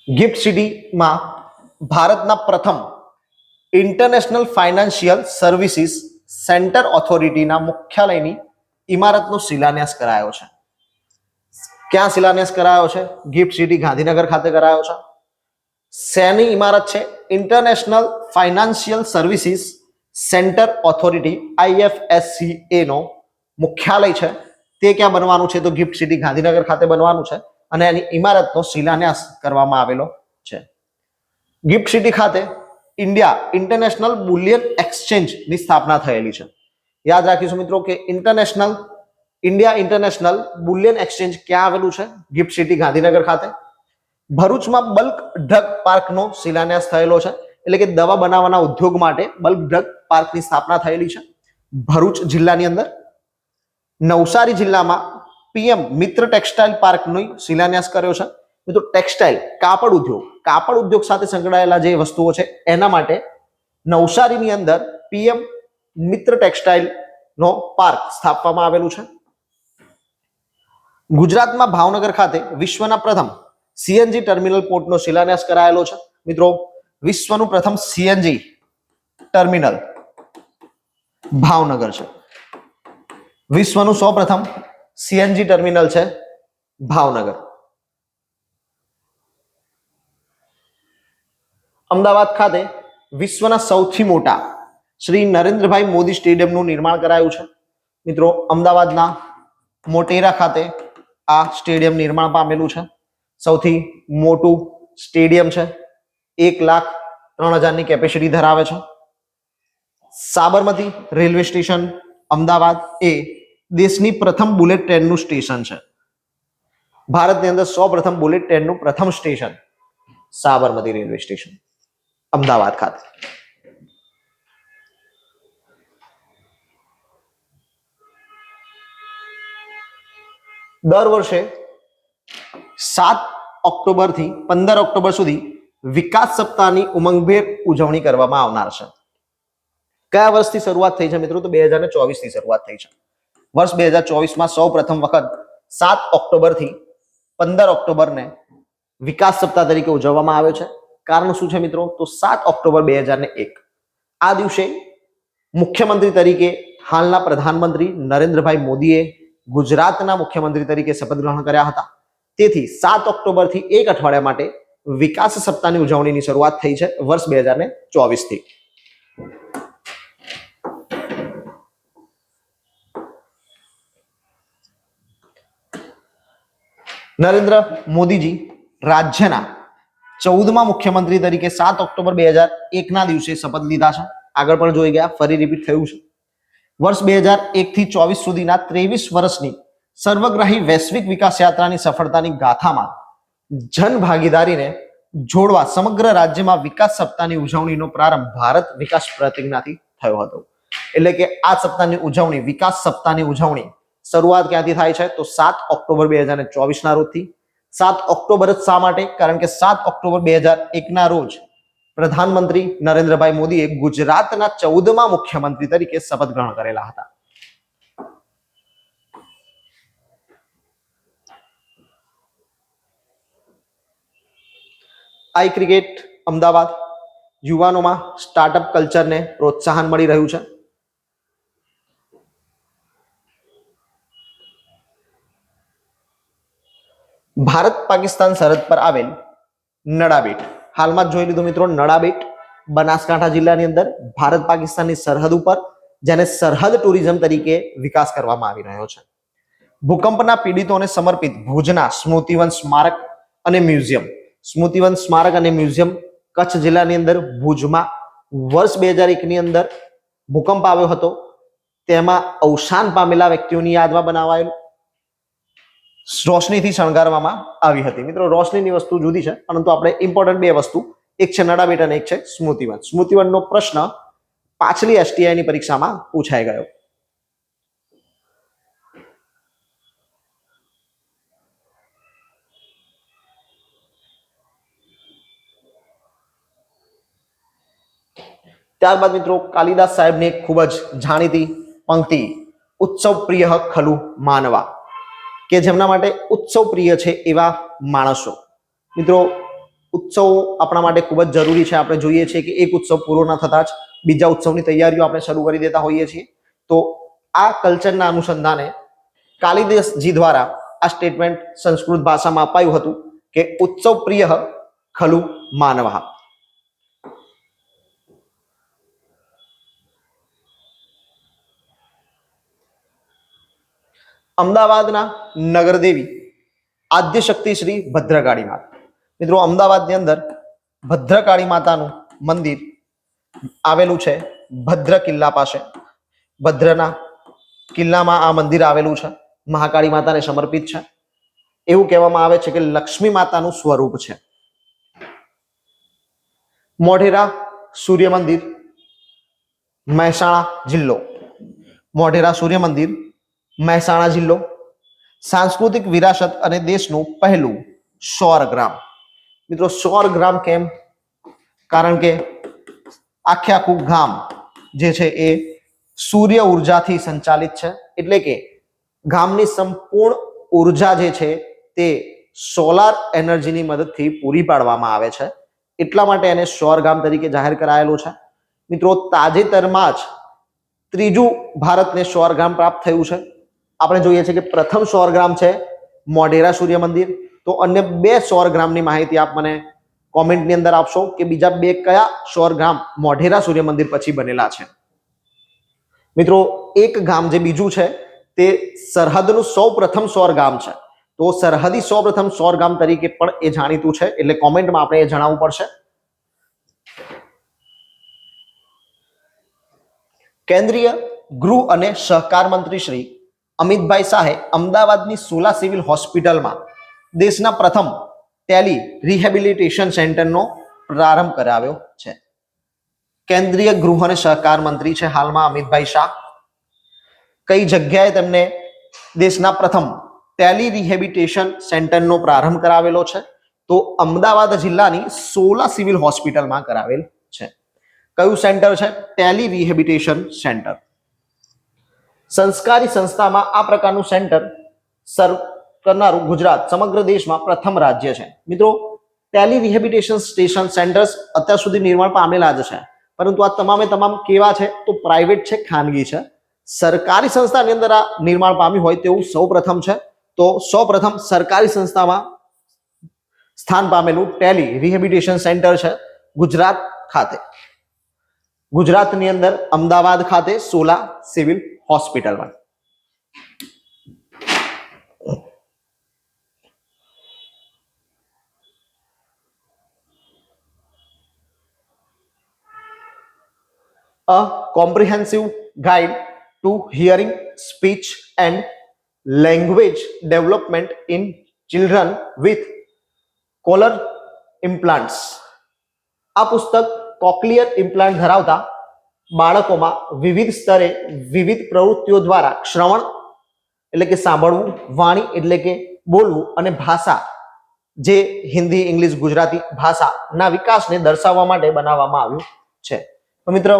ગિફ્ટ સિટીમાં ભારતના પ્રથમ ઇન્ટરનેશનલ ફાઇનાન્શિયલ સર્વિસીસ સેન્ટર ઓથોરિટીના મુખ્યાલયની ઇમારતનો શિલાન્યાસ કરાયો છે. ક્યાં શિલાન્યાસ કરાયો છે? ગિફ્ટ સિટી ગાંધીનગર ખાતે કરાયો છે. શેની ઇમારત છે? International financial services centre authority IFSCA નો મુખ્યાલય છે. તે ક્યાં બનવાનું છે? તો ગિફ્ટ સિટી ગાંધીનગર ખાતે બનવાનું છે અને એની ઇમારતનો શિલાન્યાસ કરવામાં આવેલો છે. ગિફ્ટ સિટી ખાતે ઇન્ડિયા ઇન્ટરનેશનલ બુલિયન એક્સચેન્જની સ્થાપના થયેલી છે. યાદ રાખીશું મિત્રો કે ઇન્ડિયા ઇન્ટરનેશનલ બુલિયન એક્સચેન્જ ક્યાં આવેલું છે? ગિફ્ટ સિટી ગાંધીનગર ખાતે. ભરૂચમાં બલ્ક ડ્રગ પાર્કનો શિલાન્યાસ થયેલો છે, એટલે કે દવા બનાવવાના ઉદ્યોગ માટે બલ્ક ડ્રગ પાર્કની સ્થાપના થયેલી છે ભરૂચ જિલ્લાની અંદર. નવસારી જિલ્લામાં PM મિત્ર ટેક્સટાઇલ પાર્કનો શિલાન્યાસ કર્યો છે. મિત્રો, ટેક્સટાઇલ કાપડ ઉદ્યોગ સાથે સંકળાયેલા જે વસ્તુઓ છે એના માટે નવસારીની અંદર PM મિત્ર ટેક્સટાઇલ નો પાર્ક સ્થાપવામાં આવેલું છે. ગુજરાતમાં ભાવનગર ખાતે વિશ્વના પ્રથમ સીએનજી ટર્મિનલ પોર્ટનો શિલાન્યાસ કરાયેલો છે. મિત્રો વિશ્વનું પ્રથમ સીએનજી ટર્મિનલ ભાવનગર છે. વિશ્વનું સૌપ્રથમ સીએનજી ટર્મિનલ છે ભાવનગર. અમદાવાદ ખાતે વિશ્વના સૌથી મોટા શ્રી નરેન્દ્રભાઈ મોદી સ્ટેડિયમનું નિર્માણ કરાયું છે. મિત્રો અમદાવાદના મોટેરા ખાતે આ સ્ટેડિયમ નિર્માણ પામેલું છે. સૌથી મોટું સ્ટેડિયમ છે. 1,03,000 કેપેસિટી ધરાવે છે. સાબરમતી રેલવે સ્ટેશન અમદાવાદ એ દેશની પ્રથમ બુલેટ ટ્રેનનું સ્ટેશન છે. ભારતની અંદર સૌપ્રથમ બુલેટ ટ્રેનનું પ્રથમ station Sabarmati railway station Ahmedabad ખાતે. દર વર્ષે 7 ઓક્ટોબર થી 15 ઓક્ટોબર સુધી વિકાસ સપ્તાહની ઉમંગભેર ઉજવણી કરવામાં આવનાર છે. કયા વર્ષથી શરૂઆત થઈ છે મિત્રો? તો 2024 થી શરૂઆત થઈ છે. વર્ષ 2024 માં સૌ પ્રથમ વખત 7 ઓક્ટોબર થી 15 ઓક્ટોબરને વિકાસ સપ્તાહ તરીકે ઉજવવામાં આવ્યો છે. કારણ શું છે મિત્રો? તો 7 ઓક્ટોબર 2001 આ દિવસે મુખ્યમંત્રી તરીકે હાલના પ્રધાનમંત્રી નરેન્દ્રભાઈ મોદીએ ગુજરાતના મુખ્યમંત્રી તરીકે શપથ ગ્રહણ કર્યા હતા. તેથી 7 ઓક્ટોબર થી એક અઠવાડિયા માટે વિકાસ સપ્તાહની ઉજવણીની શરૂઆત થઈ છે વર્ષ 2024 થી. નરેન્દ્ર મોદીજી રાજ્યના 14મા મુખ્યમંત્રી તરીકે 7 ઓક્ટોબર 2001 ના દિવસે શપથ લીધા છે. આગળ પણ જોઈ ગયા, ફરી રિપીટ થયું છે. વર્ષ 2001 થી 24 સુધીના 23 વર્ષની સર્વગ્રાહી વૈશ્વિક વિકાસ યાત્રાની સફળતાની ગાથામાં જન ભાગીદારીને જોડવા સમગ્ર રાજ્યમાં વિકાસ સપ્તાહની ઉજવણીનો પ્રારંભ ભારત વિકાસ પ્રતિજ્ઞાથી થયો હતો. એટલે કે આ સપ્તાહની ઉજવણી, વિકાસ સપ્તાહની ઉજવણી શરૂઆત ક્યાંથી થાય છે? તો 7 ઓક્ટોબર 2024 ના રોજથી. 7 ઓક્ટોબર જ શા માટે? કારણ કે 7 ઓક્ટોબર 2001 ના રોજ પ્રધાનમંત્રી નરેન્દ્રભાઈ મોદીએ ગુજરાતના 14મા મુખ્યમંત્રી તરીકે શપથ ગ્રહણ કરેલા હતા. આઈ ક્રિકેટ અમદાવાદ યુવાનોમાં સ્ટાર્ટઅપ કલ્ચરને પ્રોત્સાહન મળી રહ્યું છે. ભારત પાકિસ્તાન સરહદ પર આવેલ નડાબેટ, હાલમાં જ જોઈ લીધું મિત્રો, નડાબેટ બનાસકાંઠા જિલ્લાની અંદર ભારત પાકિસ્તાનની સરહદ ઉપર, જેને સરહદ ટુરિઝમ તરીકે વિકાસ કરવામાં આવી રહ્યો છે. ભૂકંપના પીડિતોને સમર્પિત ભુજના સ્મૃતિવન સ્મારક અને મ્યુઝિયમ, સ્મૃતિવન સ્મારક અને મ્યુઝિયમ કચ્છ જિલ્લાની અંદર ભુજમાં વર્ષ 2001 ની અંદર ભૂકંપ આવ્યો હતો. તેમાં અવસાન પામેલા વ્યક્તિઓની યાદમાં બનાવાયેલું રોશનીથી શણગારવામાં આવી હતી. મિત્રો રોશનીની વસ્તુ જુદી છે, પરંતુ આપણે ઇમ્પોર્ટન્ટ બે વસ્તુ, એક છે નડાબેટ અને એક છે સ્મૃતિવન. સ્મૃતિવનનો પ્રશ્ન પાછલી એસટીઆઈ ની પરીક્ષામાં પૂછાઈ ગયો. ત્યારબાદ મિત્રો કાલિદાસ સાહેબની એક ખૂબ જ જાણીતી પંક્તિ, ઉત્સવ પ્રિય ખલું માનવા, કે જેમના માટે ઉત્સવ પ્રિય છે એવા માણસો. મિત્રો ઉત્સવ આપણા માટે ખૂબ જ જરૂરી છે. આપણે જોઈએ છીએ કે એક ઉત્સવ પૂરો ન થતા જ બીજા ઉત્સવની તૈયારીઓ આપણે શરૂ કરી દેતા હોઈએ છીએ. તો આ કલ્ચરના અનુસંધાને કાલિદાસજી દ્વારા આ સ્ટેટમેન્ટ સંસ્કૃત ભાષામાં અપાયું હતું કે ઉત્સવ પ્રિય ખલું માનવા. અમદાવાદના નગરદેવી આદ્ય શક્તિ શ્રી ભદ્રકાળી માતા. મિત્રો અમદાવાદની અંદર ભદ્રકાળી માતાનું મંદિર આવેલું છે ભદ્ર કિલ્લા પાસે. ભદ્રના કિલ્લામાં આ મંદિર આવેલું છે. મહાકાળી માતાને સમર્પિત છે. એવું કહેવામાં આવે છે કે લક્ષ્મી માતાનું સ્વરૂપ છે. મોઢેરા સૂર્ય મંદિર, મહેસાણા જિલ્લો. મોઢેરા સૂર્ય મંદિર, મહેસાણા જિલ્લો. સાંસ્કૃતિક વિરાસત અને દેશનું પહેલું સૌર ગ્રામ. મિત્રો સૌર ગ્રામ કેમ? કારણ કે આખે આખું ગામ જે છે એ સૂર્ય ઉર્જાથી સંચાલિત છે, એટલે કે ગામની સંપૂર્ણ ઉર્જા જે છે તે સોલાર એનર્જીની મદદથી પૂરી પાડવામાં આવે છે, એટલા માટે એને સૌર ગામ તરીકે જાહેર કરાયેલું છે. મિત્રો તાજેતરમાં જ ત્રીજું ભારતને સૌર ગામ પ્રાપ્ત થયું છે. આપણે જોઈએ છીએ કે પ્રથમ સૌર ગ્રામ છે મોઢેરા સૂર્ય મંદિર. તો અન્ય 2 સૌર ગ્રામની માહિતી આપ મને કોમેન્ટની અંદર આપશો કે બીજા 2 કયા સૌર ગ્રામ મોઢેરા સૂર્ય મંદિર પછી બનેલા છે. મિત્રો એક ગામ જે બીજું છે તે સરહદનું સૌપ્રથમ સૌર ગામ છે. તો સરહદી સૌપ્રથમ સૌર ગામ તરીકે પણ એ જાણીતું છે, એટલે કોમેન્ટમાં આપણે એ જણાવવું પડશે. કેન્દ્રીય ગૃહ અને સહકાર મંત્રી શ્રી અમિતભાઈ શાહે અમદાવાદની સોલા સિવિલ હોસ્પિટલમાં દેશના પ્રથમ ટેલી રિહેબિલિટેશન સેન્ટરનો પ્રારંભ કરાવ્યો છે. કેન્દ્રીય ગૃહ અને સહકાર મંત્રી છે હાલમાં અમિતભાઈ શાહ. કઈ જગ્યાએ તેમને દેશના પ્રથમ ટેલી રિહેબિલિટેશન સેન્ટરનો પ્રારંભ કરાવેલો છે? તો અમદાવાદ જિલ્લાની સોલા સિવિલ હોસ્પિટલમાં કરાવેલ છે. કયું સેન્ટર છે? Tally rehabilitation centre. સંસ્કારી સંસ્થામાં આ પ્રકારનું સેન્ટર કરનારું ગુજરાત સમગ્ર દેશમાં પ્રથમ રાજ્ય છે. મિત્રો ટેલી રિહેબિલિટેશન સ્ટેશન સેન્ટર્સ અત્યાર સુધી નિર્માણ પામેલા જ છે, પરંતુ આ તમામે તમામ કેવા છે? તો પ્રાઇવેટ છે, ખાનગી છે. સરકારી સંસ્થાની અંદર આ નિર્માણ પામ્યું હોય તેવું સૌપ્રથમ છે. તો સૌપ્રથમ સરકારી સંસ્થામાં સ્થાન પામેલું ટેલી રિહેબિલિટેશન સેન્ટર છે ગુજરાત ખાતે. ગુજરાતની અંદર અમદાવાદ ખાતે સોલા સિવિલ હોસ્પિટલમાં. A comprehensive guide to hearing, speech and language development in children with cochlear implants. આ પુસ્તક કોક્લિયર ઇમ્પ્લાન્ટ ધરાવતા બાળકોમાં વિવિધ સ્તરે વિવિધ પ્રવૃત્તિઓ દ્વારા શ્રવણ એટલે કે સાંભળવું, વાણી એટલે કે બોલવું અને ભાષા જે હિન્દી, ઇંગ્લિશ, ગુજરાતી ભાષાના વિકાસને દર્શાવવા માટે બનાવવામાં આવ્યું છે. તો મિત્રો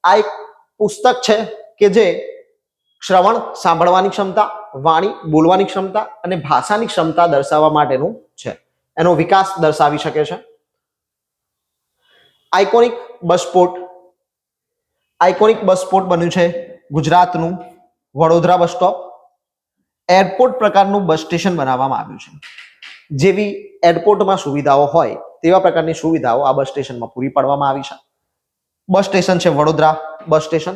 આ એક પુસ્તક છે કે જે શ્રવણ સાંભળવાની ક્ષમતા, વાણી બોલવાની ક્ષમતા અને ભાષાની ક્ષમતા દર્શાવવા માટેનું છે. એનો વિકાસ દર્શાવી શકે છે. આઇકોનિક બસ સ્પોટ બન્યું છે ગુજરાતનું વડોદરા બસ સ્ટોપ. એરપોર્ટ પ્રકારનું બસ સ્ટેશન બનાવવામાં આવ્યું છે. જેવી એરપોર્ટમાં સુવિધાઓ હોય તેવા પ્રકારની સુવિધાઓ આ બસ સ્ટેશનમાં પૂરી પાડવામાં આવી છે. બસ સ્ટેશન છે વડોદરા બસ સ્ટેશન,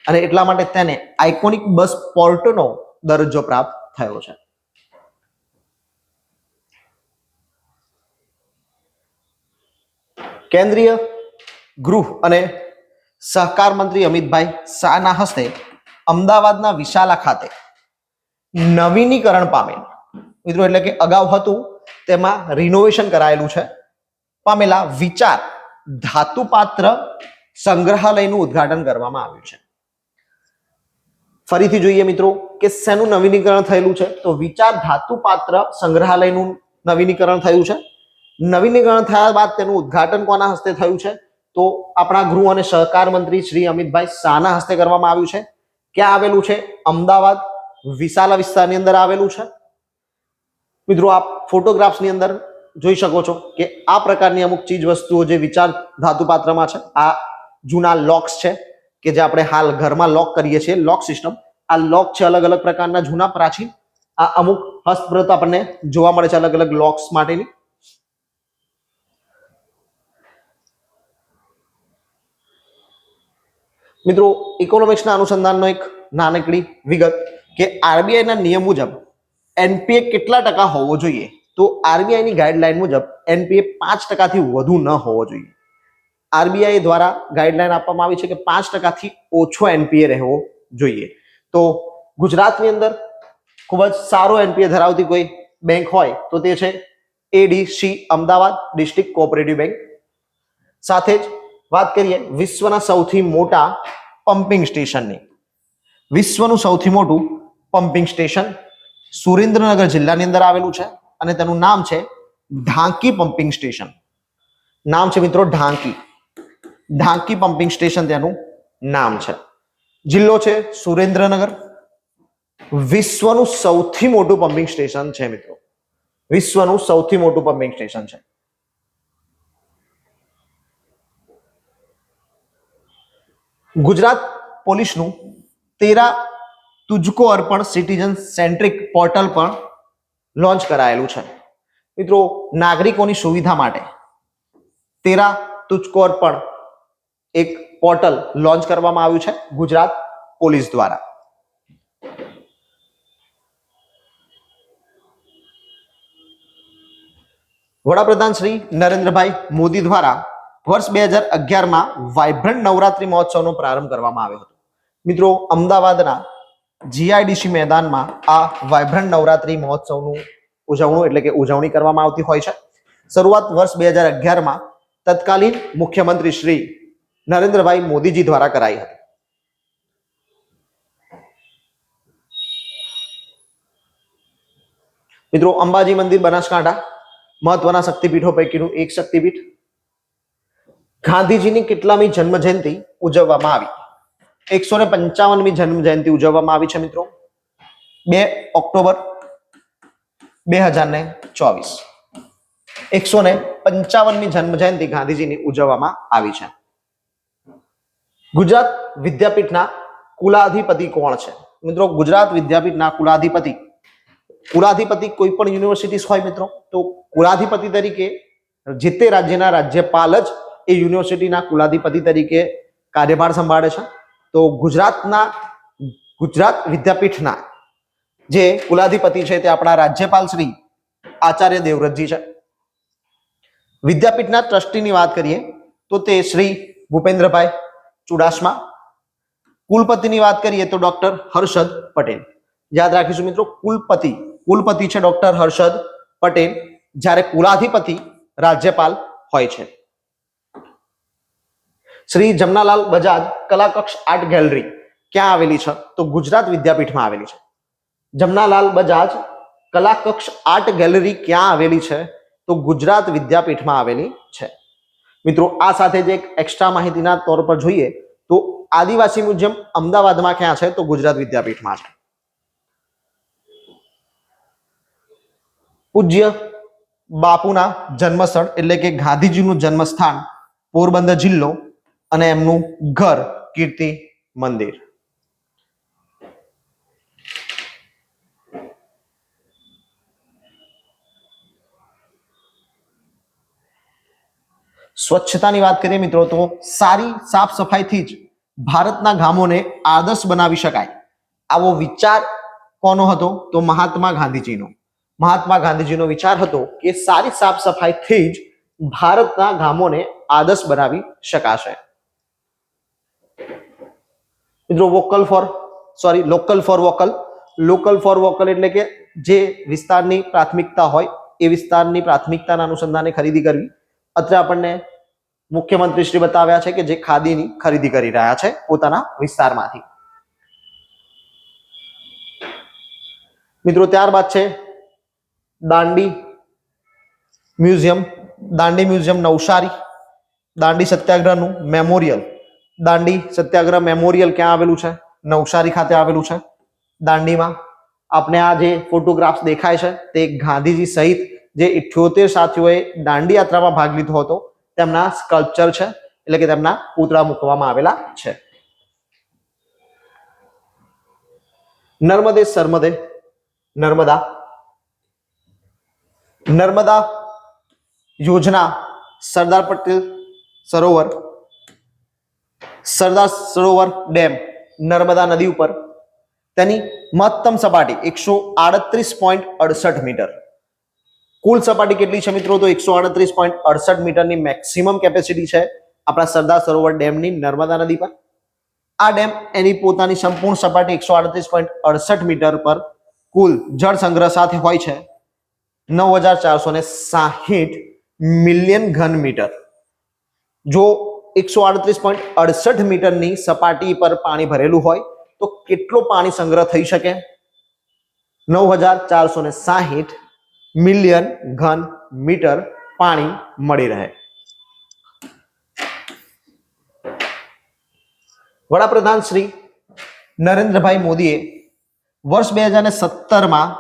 અને એટલા માટે તેને આઇકોનિક બસ પોર્ટનો દરજ્જો પ્રાપ્ત થયો છે. કેન્દ્રીય ગૃહ અને સહકાર મંત્રી અમિતભાઈ શાહના હસ્તે અમદાવાદના વિશાલા ખાતે નવીનીકરણ પામેલ, મિત્રો એટલે કે અગાઉ હતું તેમાં રિનોવેશન કરાયેલું છે, પામેલા વિચાર ધાતુપાત્ર સંગ્રહાલયનું ઉદ્ઘાટન કરવામાં આવ્યું છે. ફરીથી જોઈએ મિત્રો કે શેનું નવીનીકરણ થયેલું છે? તો વિચાર ધાતુપાત્ર સંગ્રહાલયનું નવીનીકરણ થયું છે. નવીનીકરણ થયા બાદ તેનું ઉદ્ઘાટન કોના હસ્તે થયું છે? તો આપણા ગૃહ અને સહકાર મંત્રી શ્રી અમિતભાઈ શાહના હસ્તે કરવામાં આવ્યું છે. ક્યાં આવેલું છે? અમદાવાદ વિશાલા વિસ્તારની અંદર આવેલું છે. મિત્રો આપ ફોટોગ્રાફ્સની અંદર જોઈ શકો છો કે આ પ્રકારની અમુક ચીજ વસ્તુઓ જે વિચાર ધાતુપાત્રમાં છે. આ જૂના લોક્સ છે કે જે આપણે હાલ ઘરમાં લોક કરીએ છીએ, લોક સિસ્ટમ. આ લોક છે અલગ અલગ પ્રકારના જૂના પ્રાચીન. આ અમુક હસ્તપ્રત આપણને જોવા મળે છે અલગ અલગ લોક્સ માટેની. મિત્રો ઇકોનોમિક્સના અનુસંધાનનો એક નાનકડી વિગત કે આરબીઆઈના નિયમ મુજબ એનપીએ કેટલા ટકા હોવો જોઈએ? તો આરબીઆઈની ગાઈડલાઈન મુજબ એનપીએ 5% થી વધુ ન હોવો જોઈએ. આરબીઆઈ દ્વારા ગાઈડલાઈન આપવામાં આવી છે કે 5% ઓછો એનપીએ રહેવો જોઈએ. તો ગુજરાતની અંદર ખૂબ જ સારો એનપીએ ધરાવતી કોઈ બેંક હોય તો તે છે ADC Ahmedabad district cooperative bank. સાથે જ વાત કરીએ વિશ્વના સૌથી મોટા પમ્પિંગ સ્ટેશનની. વિશ્વનું સૌથી મોટું પમ્પિંગ સ્ટેશન સુરેન્દ્રનગર જિલ્લાની અંદર આવેલું છે અને તેનું નામ છે ઢાંકી પમ્પિંગ સ્ટેશન. નામ છે મિત્રો ઢાંકી પમ્પિંગ સ્ટેશન તેનું નામ છે. જિલ્લો છે સુરેન્દ્રનગર. વિશ્વનું સૌથી મોટું પમ્પિંગ સ્ટેશન છે મિત્રો, વિશ્વનું સૌથી મોટું પમ્પિંગ સ્ટેશન છે. ગુજરાત પોલીસનું 13 તુજકો અર્પણ સિટીઝન સેન્ટ્રિક પોર્ટલ પણ લોન્ચ કરાયેલું છે મિત્રો. નાગરિકોની સુવિધા માટે 13 તુજકો અર્પણ એક પોર્ટલ લોન્ચ કરવામાં આવ્યું છે ગુજરાત પોલીસ દ્વારા. વડાપ્રધાન શ્રી નરેન્દ્રભાઈ મોદી દ્વારા વર્ષ 2011માં વાઇબ્રન્ટ નવરાત્રી મહોત્સવનો પ્રારંભ કરવામાં આવ્યો હતો મિત્રો. અમદાવાદના જીઆઈડીસી મેદાનમાં આ વાઇબ્રન્ટ નવરાત્રી મહોત્સવનું ઉજવણી કરવામાં આવતી હોય છે. શરૂઆત વર્ષ 2011માં તત્કાલીન મુખ્યમંત્રી શ્રી નરેન્દ્રભાઈ મોદીજી દ્વારા કરાઈ હતી. મિત્રો, અંબાજી મંદિર બનાસકાંઠા મહત્વના શક્તિપીઠો પૈકીનું એક શક્તિપીઠ. ગાંધીજીની કેટલામી જન્મ જયંતિ ઉજવવામાં આવી? 155મી જન્મ જયંતિ ઉજવવામાં આવી છે મિત્રો, 2 ઓક્ટોબર 2024. 155મી જન્મ જયંતિ ગાંધીજીની ઉજવવામાં આવી છે. ગુજરાત વિદ્યાપીઠના કુલાધિપતિ કોણ છે મિત્રો? ગુજરાત વિદ્યાપીઠના કુલાધિપતિ કોઈ પણ યુનિવર્સિટીઝ હોય મિત્રો, તો કુલાધિપતિ તરીકે જે તે રાજ્યના રાજ્યપાલ જ એ યુનિવર્સિટીના કુલાધિપતિ તરીકે કાર્યભાર સંભાળે છે. તો ગુજરાત વિદ્યાપીઠના જે કુલાધિપતિ છે તે આપણા રાજ્યપાલ શ્રી આચાર્ય દેવવ્રતજી છે. વિદ્યાપીઠના ટ્રસ્ટીની વાત કરીએ તો તે શ્રી ભૂપેન્દ્રભાઈ ચુડાસમા. કુલપતિની વાત કરીએ તો ડોક્ટર હર્ષદ પટેલ. યાદ રાખીશું મિત્રો, કુલપતિ છે ડોક્ટર હર્ષદ પટેલ, જ્યારે કુલાધિપતિ રાજ્યપાલ હોય છે. શ્રી જમનાલાલ બજાજ કલાકક્ષ આર્ટ ગેલેરી ક્યાં આવેલી છે? તો ગુજરાત વિદ્યાપીઠમાં આવેલી છે. જમનાલાલ બજાજ કલાકક્ષ આર્ટ ગેલેરી ક્યાં આવેલી છે? તો ગુજરાત વિદ્યાપીઠમાં આવેલી છે. મિત્રો, આ સાથે જ એક એક્સ્ટ્રા માહિતીના તौर પર જોઈએ તો આદિવાસી મ્યુઝિયમ અમદાવાદમાં ક્યાં છે? તો ગુજરાત વિદ્યાપીઠમાં છે. પૂજ્ય બાપુના જન્મસ્થળ એટલે કે ગાંધીજીનું જન્મસ્થાન પોરબંદર જિલ્લો અને એમનું ઘર કીર્તિ મંદિર. સ્વચ્છતાની વાત કરીએ મિત્રો તો સારી સાફ સફાઈથી જ ભારતના ગામોને આદર્શ બનાવી શકાય, આવો વિચાર કોનો હતો? તો મહાત્મા ગાંધીજીનો વિચાર હતો કે સારી સાફ સફાઈથી જ ભારતના ગામોને આદર્શ બનાવી શકાશે. મિત્રો, લોકલ ફોર વોકલ એટલે કે જે વિસ્તારની પ્રાથમિકતા હોય એ વિસ્તારની પ્રાથમિકતાના અનુસંધાને ખરીદી કરવી. અત્રે આપણને મુખ્યમંત્રી શ્રી બતાવ્યા છે કે જે ખાદીની ખરીદી કરી રહ્યા છે પોતાના વિસ્તારમાંથી. મિત્રો, ત્યારબાદ છે દાંડી મ્યુઝિયમ નવસારી. દાંડી સત્યાગ્રહનું મેમોરિયલ, દાંડી સત્યાગ્રહ મેમોરિયલ ક્યાં આવેલું છે? નવસારી ખાતે આવેલું છે. દાંડીમાં આપણે આ જે ફોટોગ્રાફ્સ દેખાય છે તે ગાંધીજી સહિત જે 78 સાથીઓએ દાંડી યાત્રામાં ભાગ લીધો હતો તેમના સ્કલ્પચર છે, એટલે કે તેમના પૂતળા મૂકવામાં આવેલા છે. નર્મદા યોજના સરદાર સરોવર ડેમ નર્મદા નદી ઉપર તેની મહત્તમ સપાટી 138.68 મીટર. કુલ સપાટી કેટલી છે મિત્રો? તો 138.68 મીટરની મેક્સિમમ કેપેસિટી છે આપણા સરદાર સરોવર ડેમની નર્મદા નદી પર. આ ડેમ એની પોતાની સંપૂર્ણ સપાટી 138.68 મીટર પર કુલ જળ સંગ્રહ સાથે હોય છે 9460 મિલિયન ઘન મીટર. જો 138.68 મીટરની સપાટી પર પાણી ભરેલું હોય તો કેટલો પાણી સંગ્રહ થઈ શકે? 9460 મિલિયન ઘન મીટર પાણી મળી રહે. વડાપ્રધાન શ્રી નરેન્દ્રભાઈ મોદીએ વર્ષ 2017માં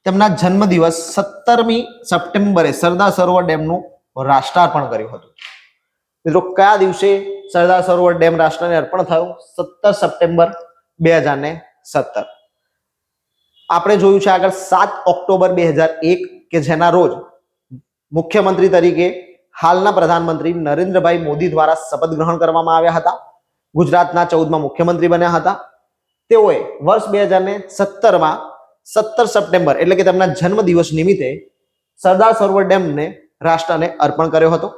તેમના જન્મદિવસ 17મી સપ્ટેમ્બરે સરદાર સરોવર ડેમનું રાષ્ટ્રાર્પણ કર્યું હતું. મિત્રો કયા દિવસે સરદાર સરોવર ડેમ રાષ્ટ્રને અર્પણ થયો? 17 સપ્ટેમ્બર 2017. આપણે જોયું છે આગળ 7 ઓક્ટોબર 2001 કે જેના રોજ મુખ્યમંત્રી તરીકે હાલના પ્રધાનમંત્રી નરેન્દ્રભાઈ મોદી દ્વારા શપથ ગ્રહણ કરવામાં આવ્યા હતા. ગુજરાતના 14માં મુખ્યમંત્રી બન્યા હતા. તેઓએ વર્ષ 2017માં 17 સપ્ટેમ્બર એટલે કે તેમના જન્મદિવસ નિમિત્તે સરદાર સરોવર ડેમને રાષ્ટ્રને અર્પણ કર્યો હતો.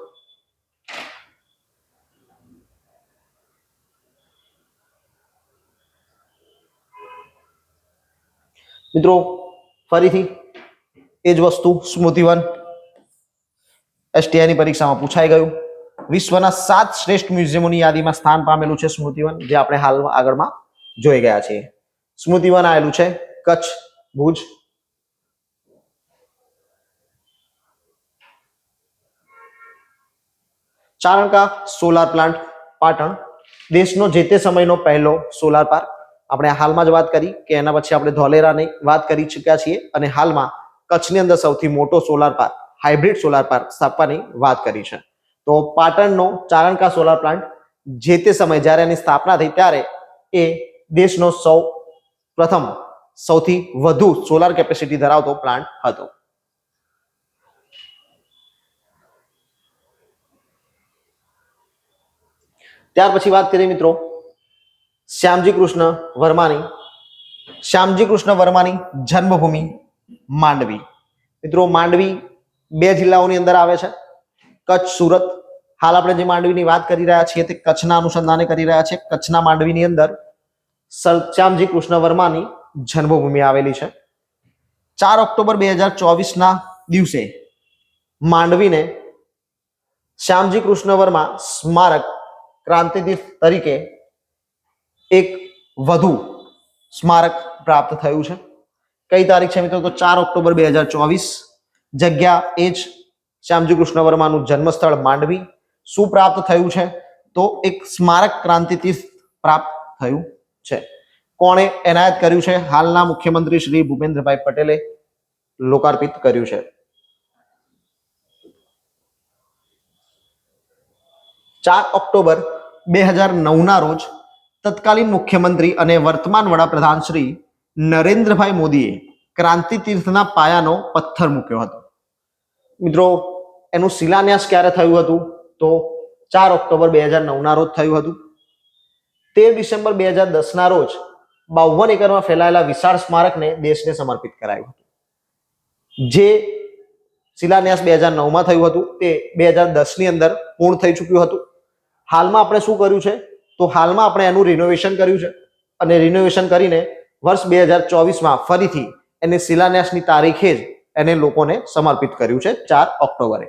મિત્રો ફરીથી એ જ વસ્તુ સ્મૃતિવન એસટીઆઈની પરીક્ષામાં પૂછાઈ ગયું. વિશ્વના 7 શ્રેષ્ઠ મ્યુઝિયમોની યાદીમાં સ્થાન પામેલું છે સ્મૃતિવન, જે આપણે હાલ આગળમાં જોઈ ગયા છીએ. સ્મૃતિવન આવેલું છે કચ્છ, ભુજ. ચારણકા સોલાર પ્લાન્ટ, પાટણ, દેશનો જે તે સમયનો પહેલો સોલાર પાર્ક. આપણે હાલમાં જ વાત કરી કે એના પછી આપણે ધોલેરાની વાત કરી ચૂક્યા છીએ અને હાલમાં કચ્છની અંદર સૌથી મોટો solar park, hybrid solar park સ્થાપવાની વાત કરી છે. તો પાટણનો ચારણકા સોલાર પ્લાન્ટ જે તે સમય જ્યારે એની સ્થાપના થઈ ત્યારે એ દેશનો પ્રથમ સૌથી વધુ સોલાર કેપેસિટી ધરાવતો પ્લાન્ટ હતો. ત્યાર પછી વાત કરીએ મિત્રો શ્યામજી કૃષ્ણ વર્માની જન્મભૂમિ માંડવી. મિત્રો માંડવી 2 જિલ્લાઓની અંદર આવે છે, કચ્છ, સુરત. હાલ આપણે જે માંડવીની વાત કરી રહ્યા છીએ તે કચ્છના અનુસંધાને કરી રહ્યા છે. કચ્છના માંડવીની અંદર શ્યામજી કૃષ્ણ વર્માની જન્મભૂમિ આવેલી છે. 4 ઓક્ટોબર 2024ના દિવસે માંડવીને શ્યામજી કૃષ્ણ વર્મા સ્મારક ક્રાંતિતીર્થ તરીકે એક વધુ સ્મારક પ્રાપ્ત થયું છે. કઈ તારીખ છે મિત્રો? તો 4 ઓક્ટોબર 2024. જગ્યા એ જ શ્યામજી કૃષ્ણ વર્માનું જન્મસ્થળ માંડવી. શું પ્રાપ્ત થયું છે? તો એક સ્મારક ક્રાંતિતીર્થ પ્રાપ્ત થયું છે. કોણે એનાયત કર્યું છે? હાલના મુખ્યમંત્રી શ્રી ભૂપેન્દ્રભાઈ પટેલે લોકાર્પિત કર્યું છે. 4 ઓક્ટોબર 2009ના રોજ તત્કાલીન મુખ્યમંત્રી અને વર્તમાન વડાપ્રધાન શ્રી નરેન્દ્રભાઈ મોદીએ ક્રાંતિતીર્થના પાયાનો પથ્થર મૂક્યો હતો. મિત્રો એનું શિલાન્યાસ ક્યારે થયું હતું? તો 4 ઓક્ટોબર 2009ના રોજ થયું હતું. 13 ડિસેમ્બર 2010ના રોજ 52 એકરમાં ફેલાયેલા વિશાળ સ્મારકને દેશને સમર્પિત કરાયું હતું. જે શિલાન્યાસ 2009માં થયું હતું તે 2010ની અંદર પૂર્ણ થઈ ચૂક્યું હતું. હાલમાં આપણે શું કર્યું છે? તો હાલમાં આપણે એનું રિનોવેશન કર્યું છે અને રિનોવેશન કરીને વર્ષ 2024માં ફરીથી એને શિલાન્યાસની તારીખે જ એને લોકોને સમર્પિત કર્યું છે 4 ઓક્ટોબરે.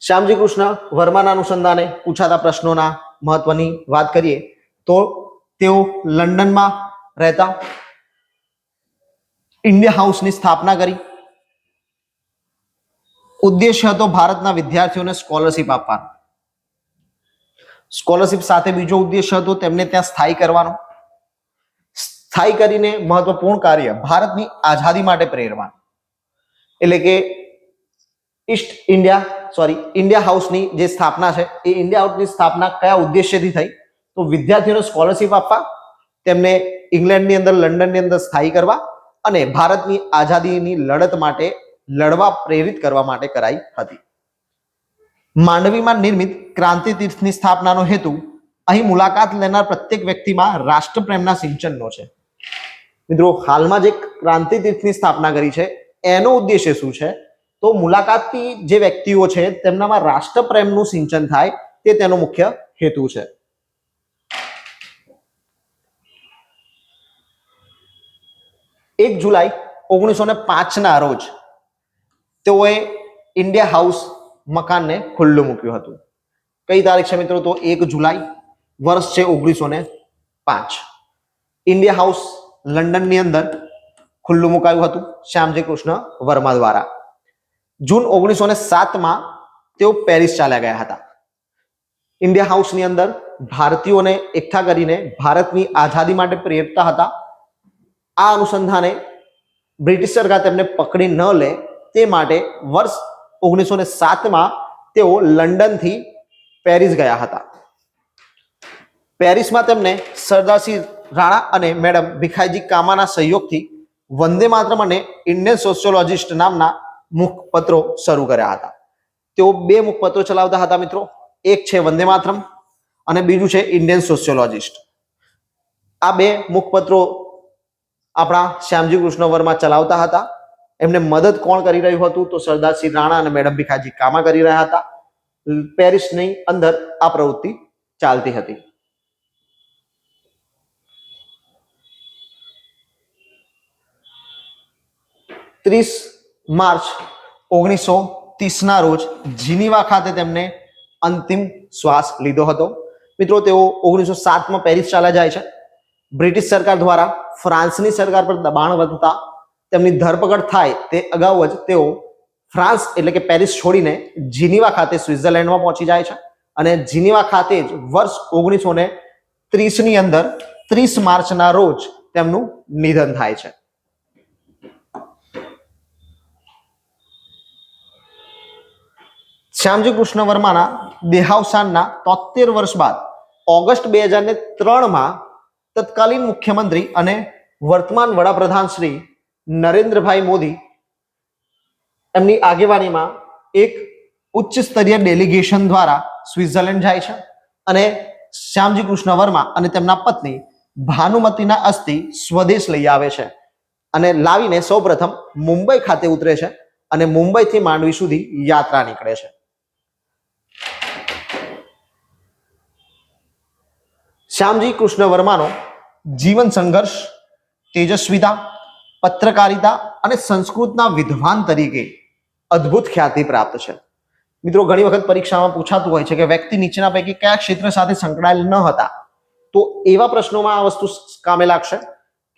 શ્યામજી કૃષ્ણ વર્માના અનુસંધાને પૂછાતા પ્રશ્નોના મહત્વની વાત કરીએ તો તેઓ લંડનમાં રહેતા, ઇન્ડિયા હાઉસની સ્થાપના કરી. ઉદ્દેશ્ય હતો ભારતના વિદ્યાર્થીઓને સ્કોલરશિપ આપવાનો. સ્કોલરશિપ સાથે બીજો ઉદ્દેશ્ય હતો તેમને ત્યાં સ્થાયી કરવાનો. સ્થાયી કરીને મહત્વપૂર્ણ કાર્ય ભારતની આઝાદી માટે પ્રેરવાનું. એટલે કે ઇન્ડિયા હાઉસની જે સ્થાપના છે એ ઇન્ડિયા હાઉસની સ્થાપના કયા ઉદ્દેશ્યથી થઈ? તો વિદ્યાર્થીઓને સ્કોલરશિપ આપવા, તેમને ઇંગ્લેન્ડની અંદર, લંડનની અંદર સ્થાયી કરવા અને ભારતની આઝાદીની લડત માટે લડવા પ્રેરિત કરવા માટે કરાઈ હતી. માંડવીમાં નિર્મિત ક્રાંતિતીર્થની સ્થાપનાનો હેતુ અહીં મુલાકાત લેનાર પ્રત્યેક વ્યક્તિમાં રાષ્ટ્રપ્રેમના સિંચનનો છે. મિત્રો હાલમાં જે ક્રાંતિતીર્થની સ્થાપના કરી છે એનો ઉદ્દેશ્ય શું છે? તો મુલાકાતી જે વ્યક્તિઓ છે તેમનામાં રાષ્ટ્રપ્રેમનું સિંચન થાય તે તેનો મુખ્ય હેતુ છે. એક જુલાઈ 1905ના રોજ તેઓએ ઇન્ડિયા હાઉસ મકાનને ખુલ્લું મૂક્યું હતું. કઈ તારીખ છે મિત્રો? તો 1 જુલાઈ, વર્ષ છે 1905. ઇન્ડિયા હાઉસ લંડનની અંદર ખુલ્લું મુકાયું હતું શ્યામજી કૃષ્ણ વર્મા દ્વારા. જૂન 1907માં તેઓ પેરિસ ચાલ્યા ગયા હતા. ઇન્ડિયા હાઉસની અંદર ભારતીયોને એકઠા કરીને ભારતની આઝાદી માટે પ્રેરતા હતા. આ અનુસંધાને બ્રિટિશ સરકાર તેમને પકડી ન લે તે માટે વર્ષ 1907માં તેઓ લંડનથી પેરિસ ગયા હતા. પેરિસમાં તેમને સરદારસિંહ રાણા અને મેડમ ભીખાઈજી કામાના સહયોગથી વંદે માતરમ અને ઇન્ડિયન સોશિયોલોજિસ્ટ નામના મુખપત્રો શરૂ કર્યા હતા. તેઓ બે મુખપત્રો ચલાવતા હતા મિત્રો. એક છે વંદે માતરમ અને બીજું છે ઇન્ડિયન સોશિયોલોજિસ્ટ. આ બે મુખપત્રો આપણા શ્યામજી કૃષ્ણ વર્મા ચલાવતા હતા. એમને મદદ કોણ કરી રહ્યું હતું? તો સરદારસિંહ રાણા અને મેડમ ભીખાજી કામા કરી રહ્યા હતા. પેરિસની અંદર આ પ્રવૃત્તિ ચાલતી હતી. માર્ચ 1930 ના રોજ જીનીવા ખાતે તેમને અંતિમ શ્વાસ લીધો હતો. મિત્રો તેઓ 1907માં પેરિસ ચાલ્યા જાય છે. બ્રિટિશ સરકાર દ્વારા ફ્રાન્સની સરકાર પર દબાણ વધતા તેમની ધરપકડ થાય તે અગાઉ જ તેઓ ફ્રાન્સ એટલે કે પેરિસ છોડીને જીનીવા ખાતે સ્વિટ્ઝરલેન્ડમાં પહોંચી જાય છે અને જીનીવા ખાતે જ વર્ષ 1930 ની અંદર 30 માર્ચના રોજ તેમનું નિધન થાય છે. શ્યામજી કૃષ્ણ વર્માના દેહાવસાનના 73 વર્ષ બાદ ઓગસ્ટ 2003માં તત્કાલીન મુખ્યમંત્રી અને વર્તમાન વડાપ્રધાન શ્રી નરેન્દ્રભાઈ મોદી એમની આગેવાનીમાં એક ઉચ્ચ સ્તરીય ડેલિગેશન દ્વારા સ્વિટ્ઝરલેન્ડ જાય છે અને શ્યામજી કૃષ્ણ વર્મા અને તેમના પત્ની ભાનુમતીના અસ્થિ સ્વદેશ લઈ આવે છે અને લાવીને સૌપ્રથમ મુંબઈ ખાતે ઉતરે છે અને મુંબઈથી માંડવી સુધી યાત્રા નીકળે છે. શ્યામજી કૃષ્ણ વર્માનો જીવન સંઘર્ષ તેજસ્વીતા, પત્રકારિતા અને સંસ્કૃતના વિદ્વાન તરીકે અદ્ભુત ખ્યાતિ પ્રાપ્ત છે. મિત્રો ઘણી વખત પરીક્ષામાં પૂછાતું હોય છે કે વ્યક્તિ નીચેના પૈકી કયા ક્ષેત્ર સાથે સંકળાયેલ ન હતા, તો એવા પ્રશ્નોમાં આ વસ્તુ કામે લાગશે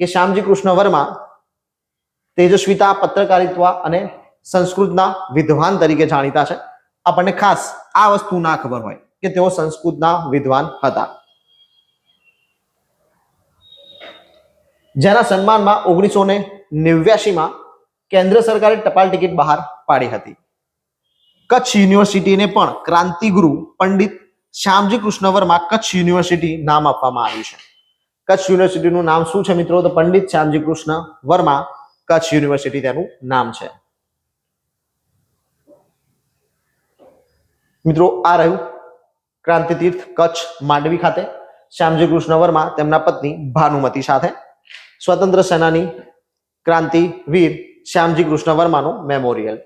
કે શ્યામજી કૃષ્ણ વર્મા તેજસ્વીતા, પત્રકારિતા અને સંસ્કૃતના વિદ્વાન તરીકે જાણીતા છે. આપણને ખાસ આ વસ્તુ ના ખબર હોય કે તેઓ સંસ્કૃતના વિદ્વાન હતા. જેના સન્માનમાં 1989માં કેન્દ્ર સરકારે ટપાલ ટિકિટ બહાર પાડી હતી. કચ્છ યુનિવર્સિટીને પણ ક્રાંતિગુરુ પંડિત શ્યામજી કૃષ્ણ વર્મા કચ્છ યુનિવર્સિટી નામ આપવામાં આવ્યું છે. કચ્છ યુનિવર્સિટીનું નામ શું છે મિત્રો? તો પંડિત શ્યામજી કૃષ્ણ વર્મા કચ્છ યુનિવર્સિટી તેનું નામ છે. મિત્રો આ રહ્યું ક્રાંતિ તીર્થ કચ્છ માંડવી ખાતે શ્યામજી કૃષ્ણ વર્મા તેમના પત્ની ભાનુમતી સાથે સ્વતંત્ર સેનાની ક્રાંતિવીર શ્યામજી કૃષ્ણ વર્માનો મેમોરિયલ.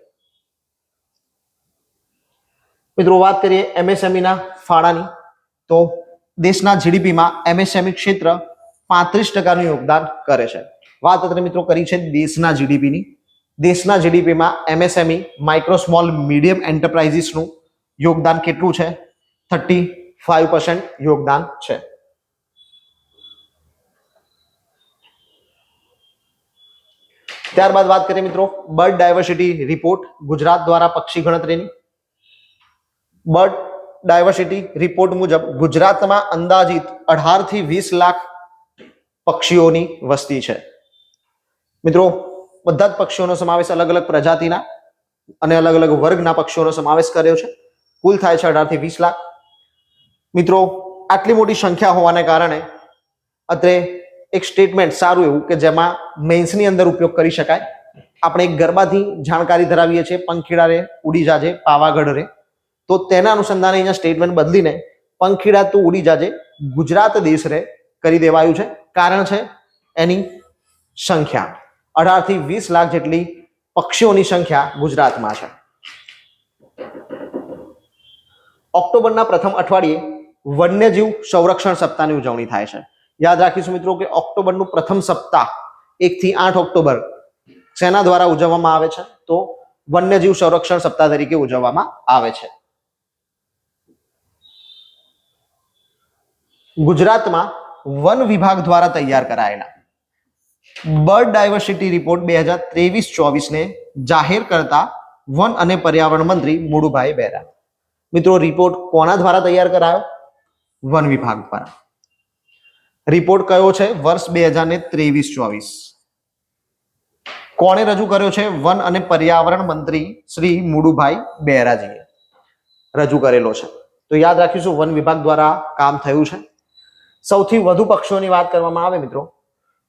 મિત્રો વાત કરીએ એમએસએમઈ ના ફાળાની, તો દેશના જીડીપીમાં એમએસએમઈ ક્ષેત્ર 35% યોગદાન કરે છે. વાત અત્યારે મિત્રો કરી છે દેશના જીડીપીની. દેશના જીડીપીમાં એમએસએમઈ માઇક્રો સ્મોલ મીડિયમ એન્ટરપ્રાઇઝીસનું યોગદાન કેટલું છે? 35% યોગદાન છે. ત્યારબાદ વાત કરીએ મિત્રો બર્ડ ડાયવર્સિટી રિપોર્ટ ગુજરાત દ્વારા પક્ષી ગણતરીની. બર્ડ ડાયવર્સિટી રિપોર્ટ મુજબ ગુજરાતમાં અંદાજિત 18 થી 20 લાખ પક્ષીઓની વસ્તી છે. મિત્રો બધા જ પક્ષીઓનો સમાવેશ અલગ અલગ પ્રજાતિના અને અલગ અલગ વર્ગના પક્ષીઓનો સમાવેશ કર્યો છે. કુલ થાય છે 18 થી 20 લાખ. મિત્રો આટલી મોટી સંખ્યા હોવાને કારણે અત્રે એક સ્ટેટમેન્ટ સારું એવું કે જેમાં મેન્સની અંદર ઉપયોગ કરી શકાય. આપણે એક ગરબાથી જાણકારી ધરાવીએ છીએ, પંખીડા રે ઉડી જાજે પાવાગઢ રે, તો તેના અનુસંધાને અહીંયા સ્ટેટમેન્ટ બદલીને પંખીડા તું ઉડી જાજે ગુજરાત દેશ રે કરી દેવાયું છે. કારણ છે એની સંખ્યા 18 થી 20 લાખ જેટલી પક્ષીઓની સંખ્યા ગુજરાતમાં છે. ઓક્ટોબરના પ્રથમ અઠવાડિયે વન્યજીવ સંરક્ષણ સપ્તાહની ઉજવણી થાય છે. યાદ રાખીશું મિત્રો કે ઓક્ટોબરનું પ્રથમ સપ્તાહ 1 થી 8 ઓક્ટોબર સેના દ્વારા ઉજવવામાં આવે છે, તો વન્યજીવ સંરક્ષણ સપ્તાહ તરીકે ઉજવવામાં આવે છે. ગુજરાતમાં વન વિભાગ દ્વારા તૈયાર કરાયેલા બર્ડ ડાયવર્સિટી રિપોર્ટ 2023-24 ને જાહેર કરતા વન અને પર્યાવરણ મંત્રી મુળુભાઈ બેરા. મિત્રો રિપોર્ટ કોના દ્વારા તૈયાર કરાયો? વન વિભાગ દ્વારા. રિપોર્ટ કયો છે? વર્ષ 2023-24. કોણે રજૂ કર્યો છે? વન અને પર્યાવરણ મંત્રી શ્રી મુડુભાઈ બેરાજીએ રજૂ કરેલો છે. તો યાદ રાખીશું વન વિભાગ દ્વારા કામ થયું છે. સૌથી વધુ પક્ષીઓની વાત કરવામાં આવે મિત્રો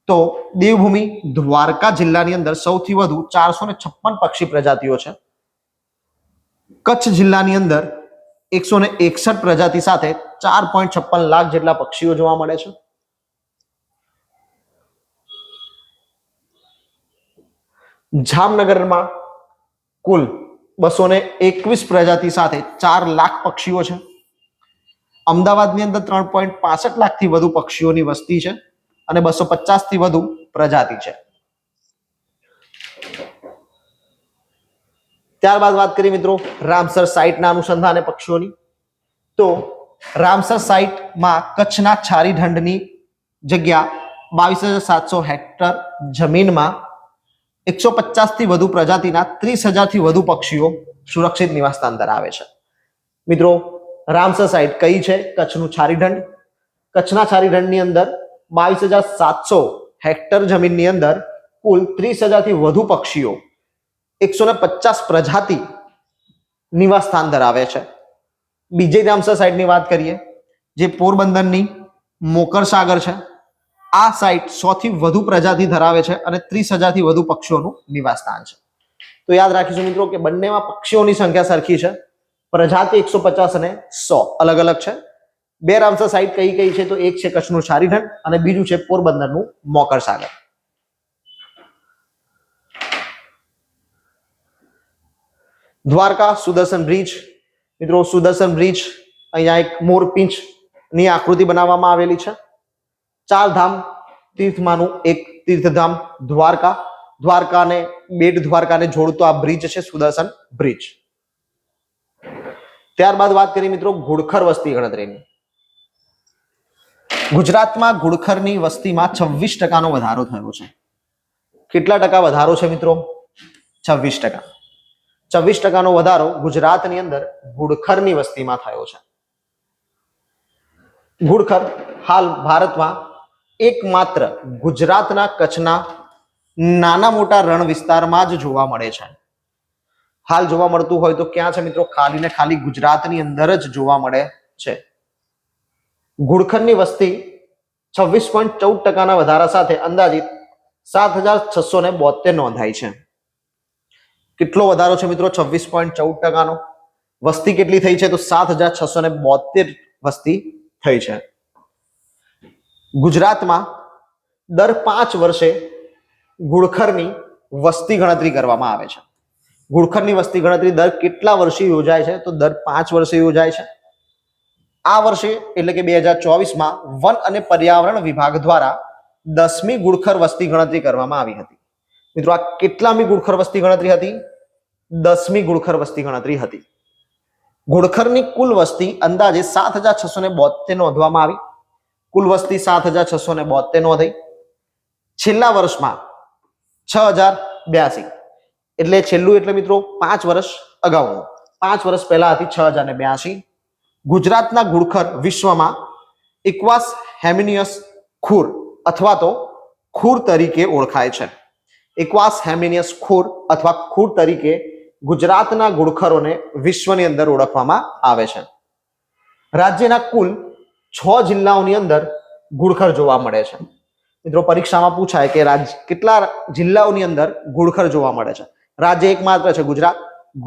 તો દેવભૂમિ દ્વારકા જિલ્લાની અંદર સૌથી વધુ 456 પક્ષી પ્રજાતિઓ છે. કચ્છ જિલ્લાની અંદર 161 પ્રજાતિ સાથે 4.56 લાખ જેટલા પક્ષીઓ જોવા મળે છે. જામનગરમાં કુલ 221 પ્રજાતિ સાથે 4 લાખ પક્ષીઓ છે. અમદાવાદની અંદર 3.65 લાખથી વધુ પક્ષીઓની વસ્તી છે અને 250 થી વધુ પ્રજાતિ છે. ત્યારબાદ વાત કરીએ મિત્રો રામસર સાઇટના અનુસંધાને પક્ષીઓની. તો રામસર સાઇટમાં કચ્છના છારી ઢંઢની જગ્યા 22,700 હેક્ટર જમીનમાં 150 થી વધુ પ્રજાતિના 30,000 થી વધુ પક્ષીઓ સુરક્ષિત નિવાસસ્થાન ધરાવે છે. મિત્રો રામસર સાઇટ કઈ છે? કચ્છનું છારી ઢંઢ. કચ્છના છારી ઢંઢની અંદર 22,700 હેક્ટર જમીનની અંદર કુલ 30,000 થી વધુ પક્ષીઓ 150 પ્રજાતિ નિવાસ સ્થાન ધરાવે છે. બીજી રામસર સાઇટની વાત કરીએ જે પોરબંદરની મોકર સાગર છે. આ સાઇટ 100 થી વધુ પ્રજાતિ ધરાવે છે અને 30,000 થી વધુ પક્ષીઓનું નિવાસ સ્થાન છે. તો યાદ રાખીશું મિત્રો કે બંનેમાં પક્ષીઓની સંખ્યા સરખી છે. પ્રજાતિ 150 અને 100 અલગ અલગ છે. બે રામસર સાઇટ કઈ કઈ છે? તો એક છે કચ્છનું છારી ઢંઢ અને બીજું છે પોરબંદરનું મોકર સાગર. દ્વારકા સુદર્શન બ્રિજ. મિત્રો સુદર્શન બ્રિજ અહીંયા એક મોરપીંછ ની આકૃતિ બનાવવામાં આવેલી છે. 4 ધામ તીર્થમાંનું એક તીર્થધામ દ્વારકા. દ્વારકાને બેટ દ્વારકાને જોડતો આ બ્રિજ છે સુદર્શન બ્રિજ. ત્યારબાદ વાત કરીએ મિત્રો ઘુડખર વસ્તી ગણતરીની. ગુજરાતમાં ઘુડખરની વસ્તીમાં 26% વધારો થયો છે. કેટલા ટકા વધારો છે મિત્રો? 26%. 26% વધારો ગુજરાતની અંદર ઘુડખરની વસ્તીમાં થયો છે. ઘુડખર હાલ ભારતમાં એકમાત્ર ગુજરાતના કચ્છના નાના મોટા રણ વિસ્તારમાં જ જોવા મળે છે. હાલ જોવા મળતું હોય તો ક્યાં છે મિત્રો? ખાલી ને ખાલી ગુજરાતની અંદર જ જોવા મળે છે. ઘુડખરની વસ્તી 26.14% વધારા સાથે અંદાજિત 7,672 નોંધાઈ છે. કેટલો વધારો છે મિત્રો? 26.14%. વસ્તી કેટલી થઈ છે? તો 7,672 વસ્તી થઈ છે. ગુજરાતમાં દર 5 વર્ષે ઘુડખરની વસ્તી ગણતરી કરવામાં આવે છે. ઘુડખરની વસ્તી ગણતરી દર કેટલા વર્ષે યોજાય છે? તો દર 5 વર્ષે યોજાય છે. આ વર્ષે એટલે કે 2024માં વન અને પર્યાવરણ વિભાગ દ્વારા 10મી ઘુડખર વસ્તી ગણતરી કરવામાં આવી હતી. મિત્રો આ કેટલામી ઘુડખર વસ્તી ગણતરી હતી? 10મી ઘુડખર વસ્તી ગણતરી હતી. ઘુડખરની કુલ વસ્તી અંદાજે 7,672 નોંધવામાં આવી. કુલ વસ્તી 7,672 નોંધાઈ. છેલ્લા વર્ષમાં 6,082 એટલે છેલ્લું એટલે મિત્રો 5 વર્ષ અગાઉનું 5 વર્ષ પહેલા હતી 6,082. ગુજરાતના ઘુડખર વિશ્વમાં ઇક્વાસ હેમિનિયસ ખુર અથવા તો ખુર તરીકે ઓળખાય છે. ઇક્વાસ હેમિનિયસ ખુર અથવા ખુર તરીકે ગુજરાતના ઘુડખરોને વિશ્વની અંદર ઓળખવામાં આવે છે. રાજ્યના કુલ 6 જિલ્લાઓની અંદર ઘુડખર જોવા મળે છે. મિત્રો પરીક્ષામાં પૂછાય કે કેટલા જિલ્લાઓની અંદર ઘુડખર જોવા મળે છે? રાજ્ય એકમાત્ર છે ગુજરાત.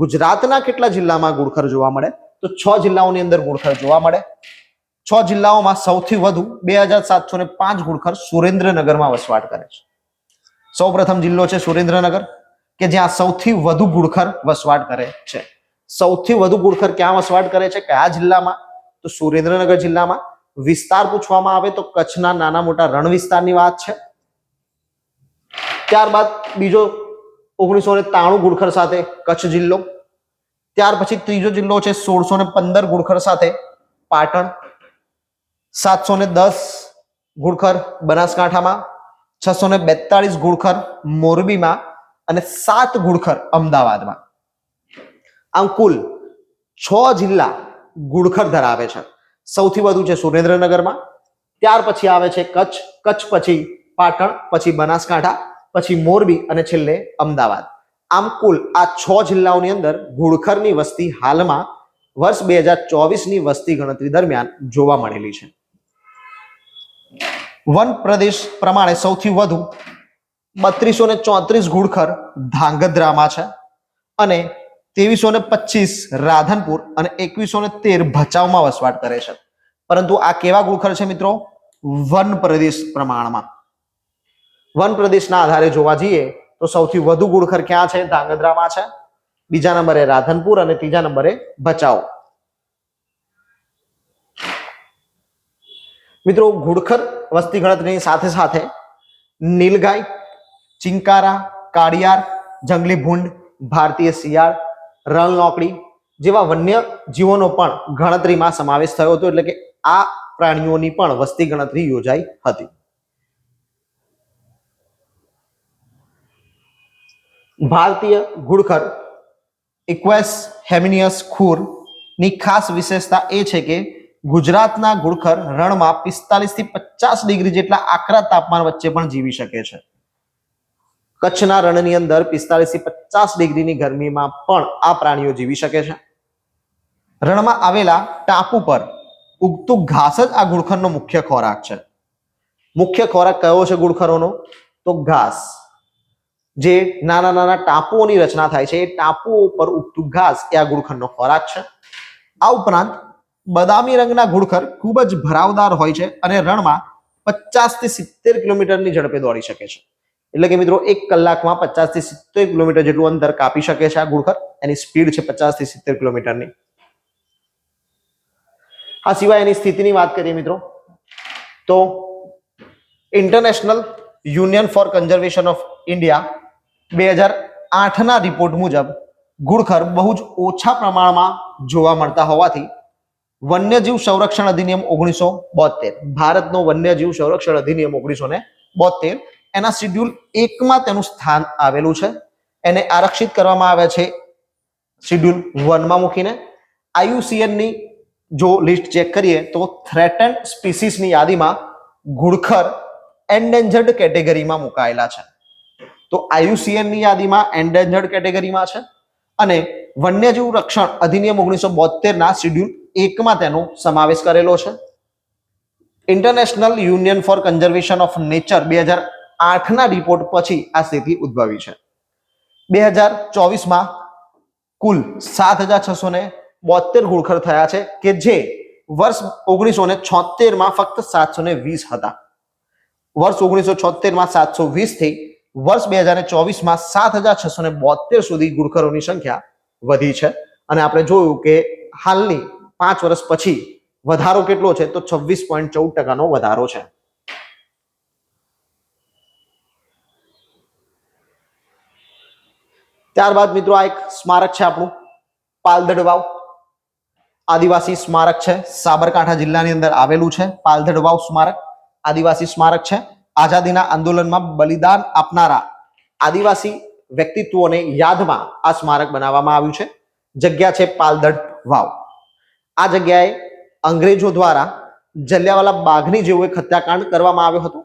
ગુજરાતના કેટલા જિલ્લામાં ઘુડખર જોવા મળે? તો 6 જિલ્લાઓની અંદર ઘુડખર જોવા મળે. 6 જિલ્લાઓમાં સૌથી વધુ 2,705 ઘુડખર સુરેન્દ્રનગરમાં વસવાટ કરે છે. સૌપ્રથમ જિલ્લો છે સુરેન્દ્રનગર કે જ્યાં સૌથી વધુ ઘુડખર વસવાટ કરે છે. સૌથી વધુ ઘુડખર ક્યાં વસવાટ કરે છે? કયા જિલ્લામાં? તો સુરેન્દ્રનગર જિલ્લામાં. વિસ્તાર પૂછવામાં આવે તો કચ્છના નાના મોટા રણ વિસ્તારની વાત છે. ત્યારબાદ બીજો 1993 ઘુડખર સાથે કચ્છ જિલ્લો. ત્યાર પછી ત્રીજો જિલ્લો છે 1615 ઘુડખર સાથે પાટણ. 710 ઘુડખર બનાસકાંઠામાં. 642 ઘુડખર મોરબીમાં અને 7 ઘુડખર અમદાવાદમાં. આમ કુલ 6 જિલ્લા ઘુડખર ધરાવે છે. સૌથી વધુ છે સુરેન્દ્રનગરમાં, ત્યાર પછી આવે છે કચ્છ, કચ્છ પછી પાટણ, પછી બનાસકાંઠા, પછી મોરબી અને છેલ્લે અમદાવાદ. આમ કુલ આ 6 જિલ્લાઓની અંદર ઘુડખરની વસ્તી હાલમાં વર્ષ 2024ની વસ્તી ગણતરી દરમિયાન જોવા મળેલી છે. વન પ્રદેશ પ્રમાણે સૌથી વધુ 3234 ઘુડખર ધાંગધ્રામાં છે અને 2325 રાધનપુર અને 2113 ભચાઉમાં વસવાટ કરે છે. પરંતુ આ કેવા ઘુડખર છે મિત્રો? વન પ્રદેશ પ્રમાણમાં. વન પ્રદેશના આધારે જોવા જઈએ તો સૌથી વધુ ઘુડખર ક્યાં છે? ધાંગધ્રામાં છે, બીજા નંબરે રાધનપુર અને ત્રીજા નંબરે ભચાઉ. મિત્રો ઘુડખર વસ્તી ગણતરીની સાથે સાથે નીલગાય, ચિંકારા, કાળિયાર, જંગલી ભૂંડ, ભારતીય શિયાળ, રણલોકડી જેવા વન્ય જીવોનો પણ ગણતરીમાં સમાવેશ થયો હતો. એટલે કે આ પ્રાણીઓની પણ વસ્તી ગણતરી યોજાઈ હતી. ભારતીય ઘુડખર ઇક્વેસ હેમિનિયસ ખુર ની ખાસ વિશેષતા એ છે કે ગુજરાતના ઘુડખર રણમાં 45 થી 50 ડિગ્રી જેટલા આકરા તાપમાન વચ્ચે પણ જીવી શકે છે. કચ્છના રણની અંદર 45 થી 50 ડિગ્રીની ગરમીમાં પણ આ પ્રાણીઓ જીવી શકે છે. રણમાં આવેલા ટાપુ પર ઉગતું ઘાસ જ આ ઘુડખરનો મુખ્ય ખોરાક છે. મુખ્ય ખોરાક કયો છે ઘુડખરોનો? તો ઘાસ. જે નાના નાના ટાપુઓની રચના થાય છે, એ ટાપુઓ પર ઉગતું ઘાસ એ આ ઘુડખરનો ખોરાક છે. આ ઉપરાંત બદામી રંગના ઘુડખર ખૂબ જ ભરાવદાર હોય છે અને રણમાં 50 થી 70 કિલોમીટરની ઝડપે દોડી શકે છે. એટલે કે મિત્રો 1 કલાકમાં 50 થી 70 કિલોમીટર જેટલું અંતર કાપી શકે છે આ ઘુડખર. એની સ્પીડ છે 50 થી 70 કિલોમીટરની. આ સિવાય એની સ્થિતિની વાત કરીએ મિત્રો તો international union for conservation of India 2008 ના રિપોર્ટ મુજબ ઘુડખર બહુ જ ઓછા પ્રમાણમાં જોવા મળતા હોવાથી વન્યજીવ સંરક્ષણ અધિનિયમ 1972, ભારતનો વન્યજીવ સંરક્ષણ અધિનિયમ 1972 એના શેડ્યુલ 1 માં તેનું સ્થાન આવેલું છે. એને આરક્ષિત કરવામાં આવે છે શેડ્યુલ 1 માં મૂકીને. IUCN ની જો લિસ્ટ ચેક કરીએ તો થ્રેટન્ડ સ્પીસીસની યાદીમાં ઘુડખર એન્ડેન્જર્ડ કેટેગરીમાં મુકાયેલા છે. તો IUCN ની યાદીમાં એન્ડેન્જર્ડ કેટેગરીમાં છે અને વન્યજીવ રક્ષણ અધિનિયમ 1972 ના શેડ્યુલ 1 માં તેનો સમાવેશ કરેલો છે. International union for conservation of nature 2008 ના રિપોર્ટ પછી આ સ્થિતિ ઉદ્ભવી છે. 2024માં કુલ 7672 ઘુડખર થયા છે કે જે વર્ષ 1976 માં ફક્ત 720 હતા. વર્ષ 1976 માં 720 થી વર્ષ 2024 માં 7672 સુધી ઘુડખરોની સંખ્યા વધી છે. અને આપણે જોયું કે હાલની 5 વર્ષ પછી વધારો કેટલો છે? તો 26.14% વધારો છે. ત્યારબાદ મિત્રો આ એક સ્મારક છે આપણું પાલધડ વાવ. આદિવાસી સ્મારક છે, સાબરકાંઠા જિલ્લાની અંદર આવેલું છે. પાલધડ વાવ સ્મારક આદિવાસી સ્મારક છે. આઝાદીના આંદોલનમાં બલિદાન આપનારા આદિવાસી વ્યક્તિત્વોને યાદમાં આ સ્મારક બનાવવામાં આવ્યું છે. જગ્યા છે પાલધડ વાવ. આ જગ્યાએ અંગ્રેજો દ્વારા જલિયાવાલા બાગની જેવો એક હત્યાકાંડ કરવામાં આવ્યો હતો,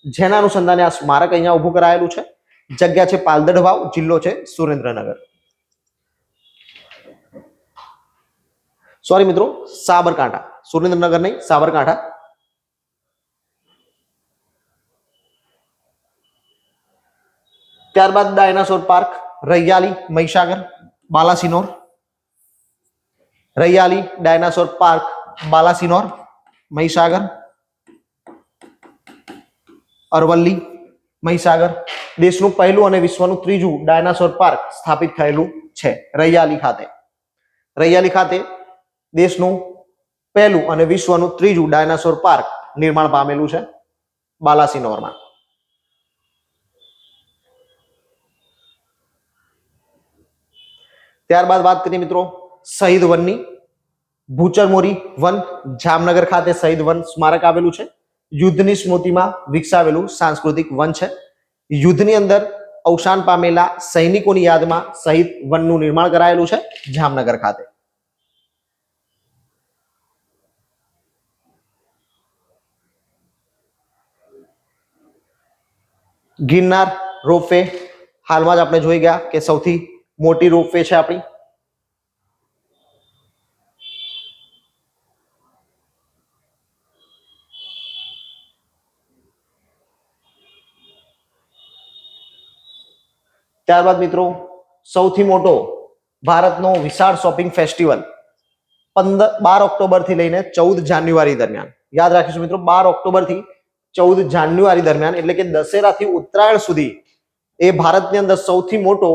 જેના અનુસંધાને આ સ્મારક અહીંયા ઊભું કરાયેલું છે. જગ્યા છે પાલધડ વાવ, જિલ્લો છે સુરેન્દ્રનગર. સોરી મિત્રો, સાબરકાંઠા, સુરેન્દ્રનગર નહીં, સાબરકાંઠા. ત્યારબાદ dinosaur park Raiyali, Mahisagar, Balasinor. Raiyali dinosaur park Balasinor, Mahisagar. Aravalli, Mahisagar. દેશનું પહેલું અને વિશ્વનું ત્રીજું ડાયનાસોર પાર્ક સ્થાપિત થયેલું છે રૈયાલી ખાતે. રૈયાલી ખાતે દેશનું પહેલું અને વિશ્વનું ત્રીજું ડાયનાસોર પાર્ક નિર્માણ પામેલું છે બાલાસિનોરમાં. ત્યારબાદ વાત કરીએ મિત્રો શહીદ વનની. ભૂચરમોરી વન જામનગર ખાતે શહીદ વન સ્મારક આવેલું છે. યુદ્ધની સ્મૃતિમાં વિકસાવેલું સાંસ્કૃતિક વન છે. યુદ્ધની અંદર અવસાન પામેલા સૈનિકોની યાદમાં શહીદ વનનું નિર્માણ કરાયેલું છે જામનગર ખાતે. ગિરનાર રોપવે હાલમાં જ આપણે જોઈ ગયા કે સૌથી મોટી રોપવે છે આપણી. ત્યારબાદ મિત્રો સૌથી મોટો ભારતનો વિશાળ શોપિંગ ફેસ્ટિવલ 12 ઓક્ટોબર થી લઈને 14 જાન્યુઆરી દરમિયાન, યાદ રાખીશું મિત્રો, 12 ઓક્ટોબર થી 14 જાન્યુઆરી દરમિયાન એટલે કે દશેરાથી ઉત્તરાયણ સુધી એ ભારતની અંદર સૌથી મોટો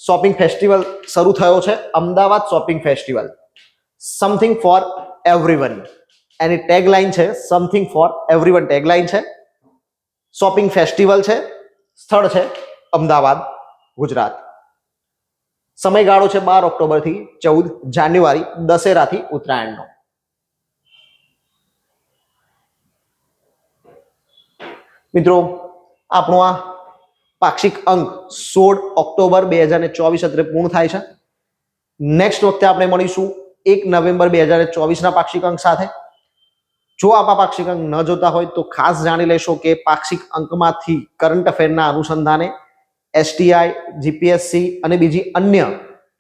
શોપિંગ ફેસ્ટિવલ શરૂ થયો છે, Ahmedabad shopping festival. Something four everyone એની ટેગલાઇન છે, સમથિંગ ફોર એવરીવન ટેગલાઇન છે. શોપિંગ ફેસ્ટિવલ છે, સ્થળ છે અમદાવાદ, ગુજરાત. સમયગાળો છે 12 ઓક્ટોબર થી 14 જાન્યુઆરી, દશેરાથી ઉત્તરાયણનો. મિત્રો આપણો આ પાક્ષિક અંક 16 ઓક્ટોબર 2024 અત્રે પૂર્ણ થાય છે. નેક્સ્ટ વખતે આપણે મળીશું 1 નવેમ્બર 2024 ના પાક્ષિક અંક સાથે. જો આપ આ પાક્ષિક અંક ન જોતા હોય તો ખાસ જાણી લેશો કે પાક્ષિક અંકમાંથી કરંટ અફેરના અનુસંધાને એસટીઆઈ, જીપીએસસી અને બીજી અન્ય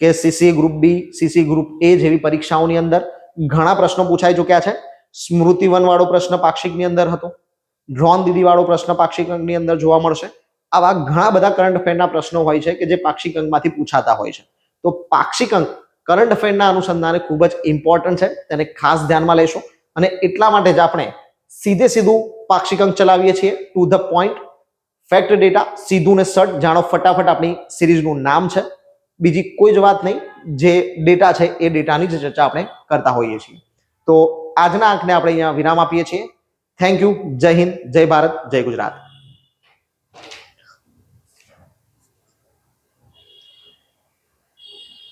કે CC group B, CC group A જેવી પરીક્ષાઓની અંદર ઘણા પ્રશ્નો પૂછાઈ ચૂક્યા છે. સ્મૃતિ વન વાળો પ્રશ્ન પાક્ષિકની અંદર હતો, ડ્રોન દીદી વાળો પ્રશ્ન પાક્ષિક અંકની અંદર જોવા મળશે. આવા ઘણા બધા કરંટ અફેરના પ્રશ્નો હોય છે કે જે પાક્ષિક અંકમાંથી પૂછાતા હોય છે. તો પાક્ષિક અંક કરંટ અફેરના અનુસંધાને ખૂબ જ ઇમ્પોર્ટન્ટ છે, તેને ખાસ ધ્યાનમાં લેશો. અને એટલા માટે જ આપણે સીધું પાક્ષિક અંક ચલાવીએ છીએ, to the point, fact data, સીધું ને સટ. જાણો ફટાફટ આપણી સિરીઝનું નામ છે, બીજી કોઈ જ વાત નહીં. જે ડેટા છે એ ડેટાની જ ચર્ચા આપણે કરતા હોઈએ છીએ. તો આજના અંકને આપણે અહીંયા વિરામ આપીએ છીએ. Thank you. જય હિન્દ, જય ભારત, જય ગુજરાત.